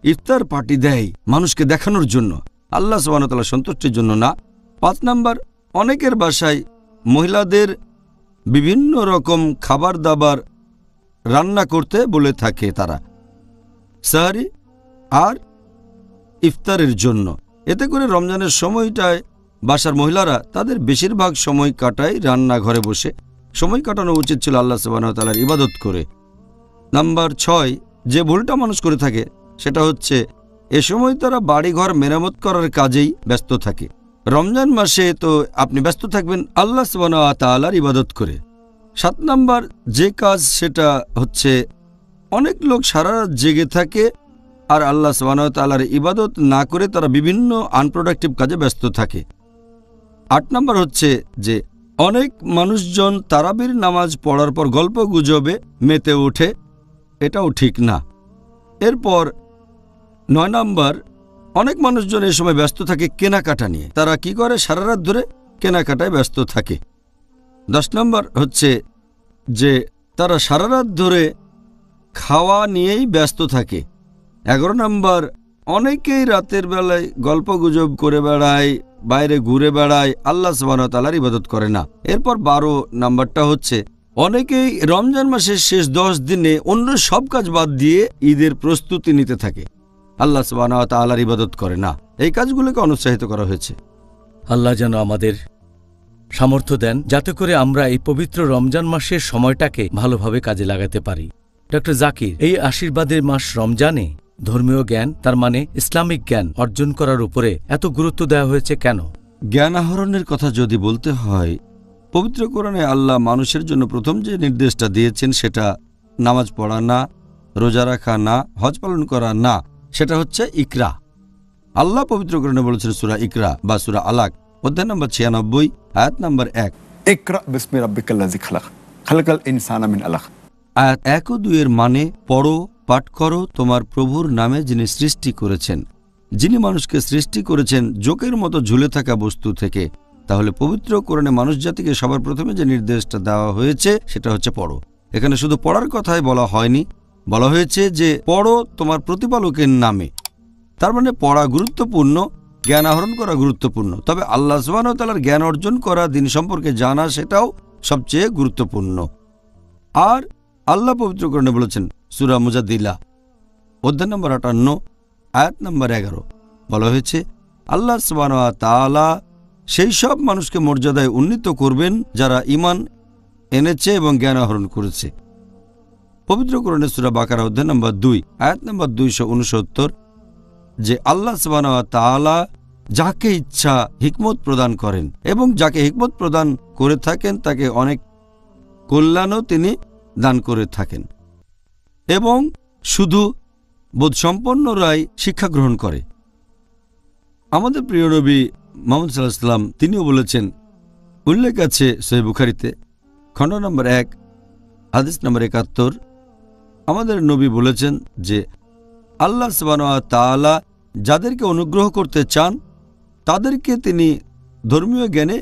ইফতার পার্টি দেয় মানুষকে দেখানোর জন্য, আল্লাহ সুবহানাহু ওয়া তাআলার সন্তুষ্টির জন্য না। 5 নাম্বার, অনেকের বাসায় মহিলাদের বিভিন্ন রকম খাবার দাবার রান্না করতে বলে থাকে তারা সাহরি আর ইফতারের জন্য। এতে করে রমজানের সময়টায় বাসার মহিলারা তাদের বেশিরভাগ সময় কাটায় রান্নাঘরে বসে। সময় কাটানো উচিত ছিল আল্লাহ সুবহানাহু ওয়া তাআলার ইবাদত করে। নাম্বার 6, যে ভুলটা মানুষ করে থাকে সেটা হচ্ছে এ সময় তারা বাড়িঘর মেরামত করার কাজেই ব্যস্ত থাকে। রমজান মাসে তো আপনি ব্যস্ত থাকবেন আল্লাহ সুবহানাহু ওয়া তাআলার ইবাদত করে। 7 নাম্বার যে কাজ সেটা হচ্ছে অনেক লোক সারা রাত জেগে থাকে আর আল্লাহ সুবহানাহু ওয়া তাআলার ইবাদত না করে তারা বিভিন্ন আনপ্রোডাক্টিভ কাজে ব্যস্ত থাকে। 8 নাম্বার হচ্ছে যে অনেক মানুষজন তারাবির নামাজ পড়ার পর গল্প গুজবে মেতে ওঠে, এটাও ঠিক না। এরপর 9 নাম্বার, অনেক মানুষজন এই সময় ব্যস্ত থাকে কেনাকাটা নিয়ে। তারা কি করে? সারা রাত ধরে কেনাকাটায় ব্যস্ত থাকে। 10 নাম্বার হচ্ছে যে তারা সারা রাত ধরে খাওয়া নিয়েই ব্যস্ত থাকে। 11 নাম্বার, অনেকেই রাতের বেলায় গল্প গুজব করে বেড়ায়, বাইরে ঘুরে বেড়ায়, আল্লাহ সুবহানাহু ওয়া তাআলার ইবাদত করে না। এরপর 12 নাম্বারটা হচ্ছে অনেকেই রমজান মাসের শেষ 10 দিনে অন্য সব কাজ বাদ দিয়ে ঈদের প্রস্তুতি নিতে থাকে, আল্লাহ সুবহানাহু ওয়া তাআলার ইবাদত করে না। এই কাজগুলোকে অনুৎসাহিত করা হয়েছে।
আল্লাহ যেন আমাদের সামর্থ্য দেন যাতে করে আমরা এই পবিত্র রমজান মাসের সময়টাকে ভালোভাবে কাজে লাগাতে পারি। ডক্টর জাকির, এই আশীর্বাদের মাস রমজানে ধর্মীয় জ্ঞান, তার মানে ইসলামিক জ্ঞান অর্জন করার উপরে এত গুরুত্ব দেওয়া হয়েছে কেন?
জ্ঞান আহরণের কথা যদি বলতে হয়, পবিত্র কোরআনে আল্লাহ মানুষের জন্য প্রথম যে নির্দেশটা দিয়েছেন সেটা নামাজ পড়া না, রোজা রাখা না, হজ পালন করা না, সেটা হচ্ছে ইকরা। আল্লাহ পবিত্র কোরআনে বলেছেন সূরা ইকরা বা সূরা আলাক, অধ্যায় নম্বর 96, আয়াত নম্বর 1,
ইকরা বিসমি রাব্বিকাল্লাযী খালাক, খালাকাল ইনসানা মিন আলাক।
আয়াত 1 ও 2 এর মানে পড়ো, পাঠ করো তোমার প্রভুর নামে যিনি সৃষ্টি করেছেন, যিনি মানুষকে সৃষ্টি করেছেন জোকের মতো ঝুলে থাকা বস্তু থেকে। তাহলে পবিত্র কোরআনে মানুষ জাতিকে সবার প্রথমে যে নির্দেশটা দেওয়া হয়েছে সেটা হচ্ছে পড়ো। এখানে শুধু পড়ার কথাই বলা হয়নি, বলা হয়েছে যে পড়ো তোমার প্রতিপালকের নামে। তার মানে পড়া গুরুত্বপূর্ণ, জ্ঞান আহরণ করা গুরুত্বপূর্ণ, তবে আল্লাহ সুবহানাহু ওয়া তাআলার জ্ঞান অর্জন করা, দিন সম্পর্কে জানা, সেটাও সবচেয়ে গুরুত্বপূর্ণ। আর আল্লাহ পবিত্র কোরআনে বলেছেন সূরা মুজাদ্দিলা, অধ্যায় নম্বর 58, আয়াত নম্বর 11, বলা হয়েছে আল্লাহ সুবহানাহু ওয়া তাআলা সেই সব মানুষকে মর্যাদায় উন্নীত করবেন যারা ঈমান এনেছে এবং জ্ঞান আহরণ করেছে। পবিত্র কোরআনে সূরা বাকারা অধ্যায় নম্বর 2, আয়াত নম্বর 269, যে আল্লাহ সুবহানাহু ওয়া তাআলা যাকে ইচ্ছা হিকমত প্রদান করেন এবং যাকে হিকমত প্রদান করে থাকেন তাকে অনেক কল্যাণও তিনি দান করে থাকেন, এবং শুধু বোধসম্পন্নরাই শিক্ষা গ্রহণ করে। আমাদের প্রিয় নবী মুহাম্মদ সাল্লাল্লাহু আলাইহি ওয়াসাল্লাম তিনিও বলেছেন, উল্লেখ আছে সহিহ বুখারীতে খণ্ড নম্বর 1, হাদিস নম্বর 71, আমাদের নবী বলেছেন যে আল্লাহ সুবহানাহু ওয়া তাআলা যাদেরকে অনুগ্রহ করতে চান তাদেরকে তিনি ধর্মীয় জ্ঞানে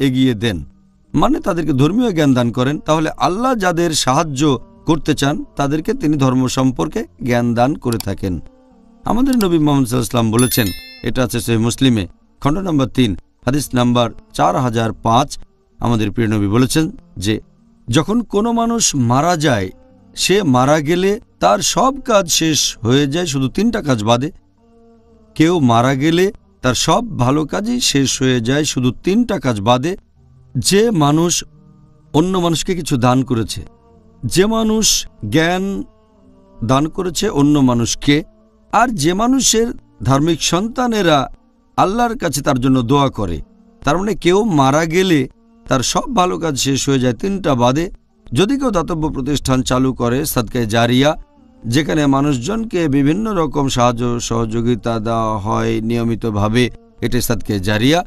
এগিয়ে দেন, মানে তাদেরকে ধর্মীয় জ্ঞান দান করেন। তাহলে আল্লাহ যাদের সাহায্য করতে চান তাদেরকে তিনি ধর্ম সম্পর্কে জ্ঞান দান করে থাকেন। আমাদের নবী মুহাম্মদ সাল্লাল্লাহু আলাইহি ওয়াসাল্লাম বলেছেন, এটা আছে সহিহ মুসলিমে খণ্ড নম্বর 3, হাদিস নাম্বার 4005, আমাদের প্রিয় নবী বলেছেন যে যখন কোনো মানুষ মারা যায়, সে মারা গেলে তার সব কাজ শেষ হয়ে যায় শুধু 3টা কাজ বাদে। কেউ মারা গেলে তার সব ভালো কাজই শেষ হয়ে যায় শুধু 3টা কাজ বাদে। যে মানুষ অন্য মানুষকে কিছু দান করেছে, যে মানুষ জ্ঞান দান করেছে অন্য মানুষকে, আর যে মানুষের ধার্মিক সন্তানেরা আল্লাহর কাছে তার জন্য দোয়া করে। তার মানে কেউ মারা গেলে তার সব ভালো কাজ শেষ হয়ে যায় 3টা বাদে। যদি কেউ দাতব্য প্রতিষ্ঠান চালু করে, সাদকায়ে জারিয়া, যেখানে মানুষজনকে বিভিন্ন রকম সাহায্য সহযোগিতা দেওয়া হয় নিয়মিতভাবে, এটাই সাদকায়ে জারিয়া।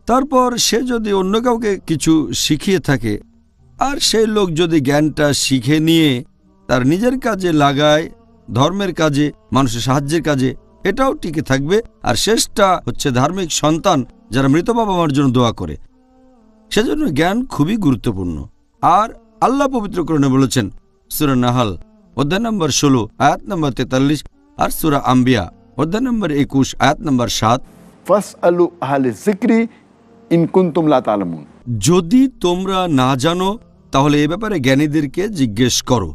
তারপর সে যদি অন্য কাউকে কিছু শিখিয়ে থাকে আর সেই লোক যদি জ্ঞানটা শিখে নিয়ে তার নিজের কাজে লাগায়, ধর্মের কাজে, মানুষের সাহায্যের কাজে, এটাও টিকে থাকবে। আর শেষটা হচ্ছে ধার্মিক সন্তান যারা মৃত বাবা মার জন্য দোয়া করে। সেজন্য জ্ঞান খুবই গুরুত্বপূর্ণ। আর আল্লাহ পবিত্র কোরআনে বলেছেন সূরা নাহাল অধ্যায় নম্বর 16 আয়াত নম্বর 43 আর সূরা আম্বিয়া অধ্যায় নম্বর 21 আয়াত নম্বর 7।
ফাসআলু আহলে যিকরি ইন কুনতুম লা তা'লামুন।
যদি তোমরা না জানো তাহলে এ ব্যাপারে জ্ঞানীদেরকে জিজ্ঞেস করো।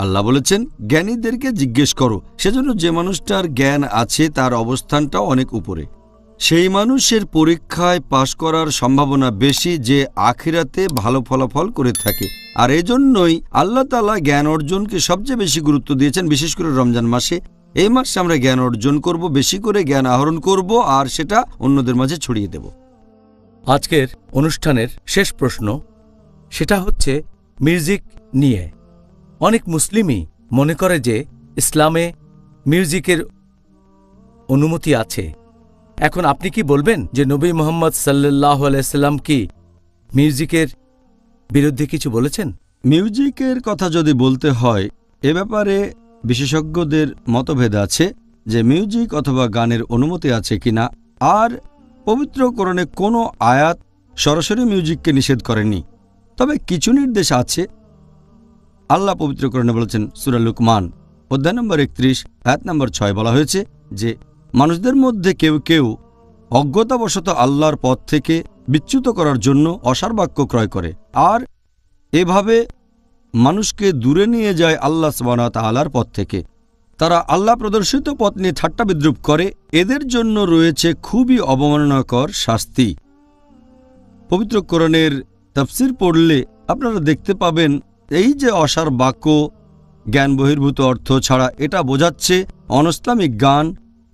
আল্লাহ বলেছেন জ্ঞানীদেরকে জিজ্ঞেস করো। সেজন্য যে মানুষটার জ্ঞান আছে তার অবস্থানটাও অনেক উপরে। সেই মানুষের পরীক্ষায় পাশ করার সম্ভাবনা বেশি যে আখিরাতে ভালো ফলাফল করে থাকে। আর এজন্যই আল্লাহ তাআলা জ্ঞান অর্জনকে সবচেয়ে বেশি গুরুত্ব দিয়েছেন, বিশেষ করে রমজান মাসে। এই মাসে আমরা জ্ঞান অর্জন করব, বেশি করে জ্ঞান আহরণ করব আর সেটা অন্যদের মাঝে ছড়িয়ে দেব।
আজকের অনুষ্ঠানের শেষ প্রশ্ন, সেটা হচ্ছে মিউজিক নিয়ে। অনেক মুসলিমই মনে করে যে ইসলামে মিউজিকের অনুমতি আছে। এখন আপনি কি বলবেন যে নবী মুহাম্মদ সাল্লাল্লাহু আলাইহি সাল্লাম কি মিউজিকের বিরুদ্ধে কিছু বলেছেন?
মিউজিকের কথা যদি বলতে হয়, এ ব্যাপারে বিশেষজ্ঞদের মতভেদ আছে যে মিউজিক অথবা গানের অনুমতি আছে কিনা। আর পবিত্র কোরআনে কোনো আয়াত সরাসরি মিউজিককে নিষেধ করেনি, তবে কিছু নির্দেশ আছে। আল্লাহ পবিত্র কোরআনে বলেছেন, সূরা লুকমান অধ্যায় নম্বর 31 আয়াত নম্বর 6 বলা হয়েছে যে মানুষদের মধ্যে কেউ কেউ অজ্ঞতাবশত আল্লাহর পথ থেকে বিচ্যুত করার জন্য অসার বাক্য ক্রয় করে আর এভাবে মানুষকে দূরে নিয়ে যায় আল্লাহ সুবহানাহু ওয়া তাআলার পথ থেকে। তারা আল্লাহ প্রদর্শিত পথ নিয়ে ঠাট্টা বিদ্রূপ করে। এদের জন্য রয়েছে খুবই অবমাননাকর শাস্তি। পবিত্র কোরআনের তাফসীর পড়লে আপনারা দেখতে পাবেন এই যে অসার বাক্য, জ্ঞান বহির্ভূত অর্থ ছাড়া, এটা বোঝাচ্ছে অনইসলামিক গান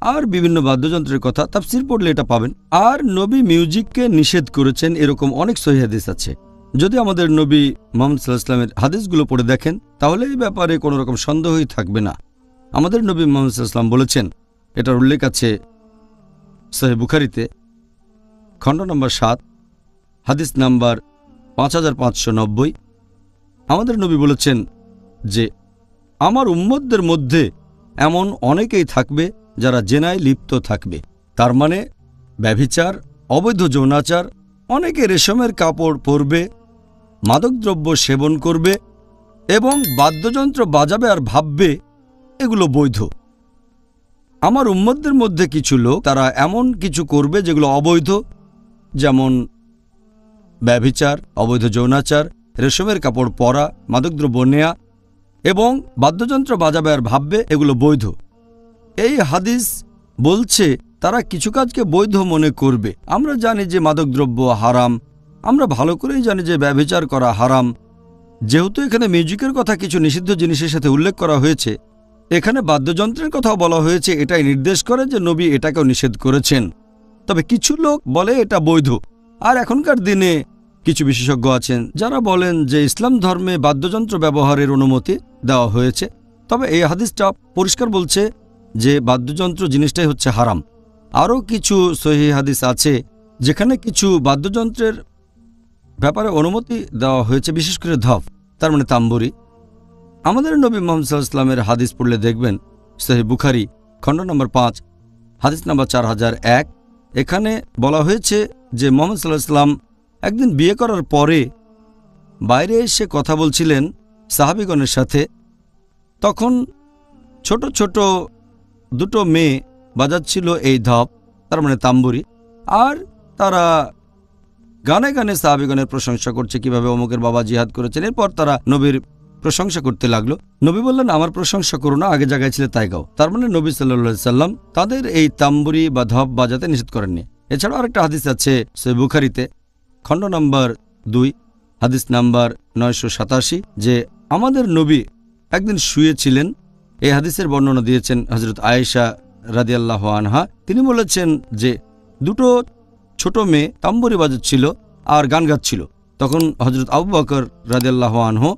আর বিভিন্ন বাদ্যযন্ত্রের কথা। তাফসীর পড়লে এটা পাবেন। আর নবী মিউজিককে নিষেধ করেছেন এরকম অনেক সহিহ হাদিস আছে। যদি আমাদের নবী মুহাম্মদ সাল্লাল্লাহু আলাইহি ওয়াসাল্লামের হাদিসগুলো পড়ে দেখেন তাহলে এই ব্যাপারে কোনো রকম সন্দেহই থাকবে না। আমাদের নবী মুহাম্মদ সাল্লাল্লাহু আলাইহি ওয়াসাল্লাম বলেছেন, এটার উল্লেখ আছে সহিহ বুখারীতে খণ্ড নম্বর 7 হাদিস নাম্বার 5590। আমাদের নবী বলেছেন যে আমার উম্মতদের মধ্যে এমন অনেকেই থাকবে যারা জেনায় লিপ্ত থাকবে। তার মানে ব্যভিচার, অবৈধ যৌনাচার, অনেকে রেশমের কাপড় পরবে, মাদকদ্রব্য সেবন করবে এবং বাদ্যযন্ত্র বাজাবে আর ভাববে এগুলো বৈধ। আমার উম্মতদের মধ্যে কিছু লোক তারা এমন কিছু করবে যেগুলো অবৈধ, যেমন ব্যভিচার, অবৈধ যৌনাচার, রেশমের কাপড় পরা, মাদকদ্রব্য নেয়া এবং বাদ্যযন্ত্র বাজাবে আর ভাববে এগুলো বৈধ। এই হাদিস বলছে তারা কিছু কাজকে বৈধ মনে করবে। আমরা জানি যে মাদকদ্রব্য হারাম, আমরা ভালো করেই জানি যে ব্যভিচার করা হারাম। যেহেতু এখানে মিউজিকের কথা কিছু নিষিদ্ধ জিনিসের সাথে উল্লেখ করা হয়েছে, এখানে বাদ্যযন্ত্রের কথাও বলা হয়েছে, এটাই নির্দেশ করে যে নবী এটাকেও নিষেধ করেছেন। তবে কিছু লোক বলে এটা বৈধ। আর এখনকার দিনে কিছু বিশেষজ্ঞ আছেন যারা বলেন যে ইসলাম ধর্মে বাদ্যযন্ত্র ব্যবহারের অনুমতি দেওয়া হয়েছে। তবে এই হাদিসটা পরিষ্কার বলছে যে বাদ্যযন্ত্র জিনিসটাই হচ্ছে হারাম। আরও কিছু সহিহ হাদিস আছে যেখানে কিছু বাদ্যযন্ত্রের ব্যাপারে অনুমতি দেওয়া হয়েছে, বিশেষ করে ধপ, তার মানে তাম্বুরি। আমাদের নবী মুহাম্মদ সাল্লাল্লাহু আলাইহি ওয়াসাল্লামের হাদিস পড়লে দেখবেন সহিহ বুখারী খণ্ড নম্বর 5 হাদিস নম্বর 4001। এখানে বলা হয়েছে যে মুহাম্মদ সাল্লাল্লাহু আলাইহি ওয়াসাল্লাম একদিন বিয়ে করার পরে বাইরে এসে কথা বলছিলেন সাহাবীগণের সাথে। তখন ছোট ছোট দুটো মেয়ে বাজাচ্ছিল এই ধপ, তার মানে তাম্বুরি, আর তারা গানে গানে সাহাবীগণের প্রশংসা করছে কিভাবে অমুকের বাবা জিহাদ করেছেন। এরপর তারা নবীর প্রশংসা করতে লাগলো। নবী বললেন, আমার প্রশংসা করো না, আগে জায়গায় ছিলে তাই গাও। তার মানে নবী সাল্লাল্লাহু আলাইহি সাল্লাম তাদের এই তাম্বুরি বা ধপ বাজাতে নিষেধ করেননি। এছাড়াও আরেকটা হাদিস আছে সহিহ বুখারীতে খণ্ড নম্বর 2 হাদিস নাম্বার 987 যে আমাদের নবী একদিন শুয়েছিলেন। এই হাদিসের বর্ণনা দিয়েছেন হযরত আয়েশা রাদিয়াল্লাহু আনহা। তিনি বলেছেন যে দুটো ছোট মেয়ে তাম্বুরি বাজাচ্ছিল আর গান গাচ্ছিল। তখন হযরত আবু বকর রাদিয়াল্লাহু আনহু,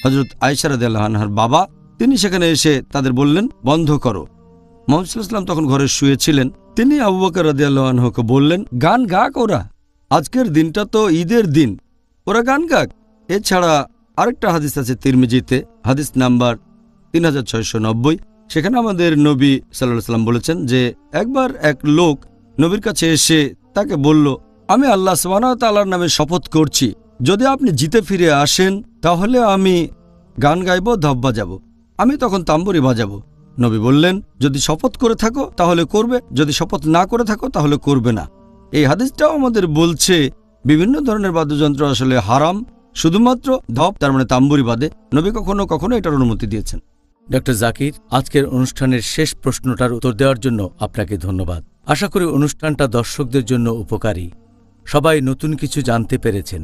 হযরত আয়েশা রাদিয়াল্লাহু আনহার বাবা, তিনি সেখানে এসে তাদের বললেন, বন্ধ করো। মুহাম্মদ সাল্লাল্লাহু আলাইহি ওয়াসাল্লাম তখন ঘরে শুয়েছিলেন। তিনি আবু বকর রাদিয়াল্লাহু আনহুকে বললেন, গান গাক ওরা, আজকের দিনটা তো ঈদের দিন, ওরা গান গাক। এছাড়া আরেকটা হাদিস আছে তিরমিজিতে হাদিস নাম্বার 3690। সেখানে আমাদের নবী সাল্লাল্লাহু আলাইহি ওয়াসাল্লাম বলেছেন যে একবার এক লোক নবীর কাছে এসে তাকে বলল, আমি আল্লাহ সুবহানাহু ওয়া তাআলার নামে শপথ করছি, যদি আপনি জিতে ফিরে আসেন তাহলে আমি গান গাইব, ধপ বাজাবো। আমি তখন তাম্বুরি বাজাবো। নবী বললেন, যদি শপথ করে থাকো তাহলে করবে, যদি শপথ না করে থাকো তাহলে করবে না। এই হাদিসটাও আমাদের বলছে বিভিন্ন ধরনের বাদ্যযন্ত্র আসলে হারাম, শুধুমাত্র ধপ তার মানে তাম্বুরি বাদে নবী কখনো কখনো এটার অনুমতি দিয়েছেন।
ডক্টর জাকির, আজকের অনুষ্ঠানের শেষ প্রশ্নটার উত্তর দেওয়ার জন্য আপনাকে ধন্যবাদ। আশা করি অনুষ্ঠানটা দর্শকদের জন্য উপকারী, সবাই নতুন কিছু জানতে পেরেছেন।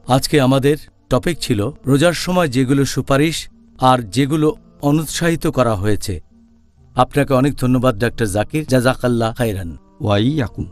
আজকে আমাদের টপিক ছিল রোজার সময় যেগুলো সুপারিশ আর যেগুলো অনুৎসাহিত করা হয়েছে। আপনাকে অনেক ধন্যবাদ ডক্টর জাকির, জাযাকাল্লাহ খাইরান।
ওয়াইয়াকুম।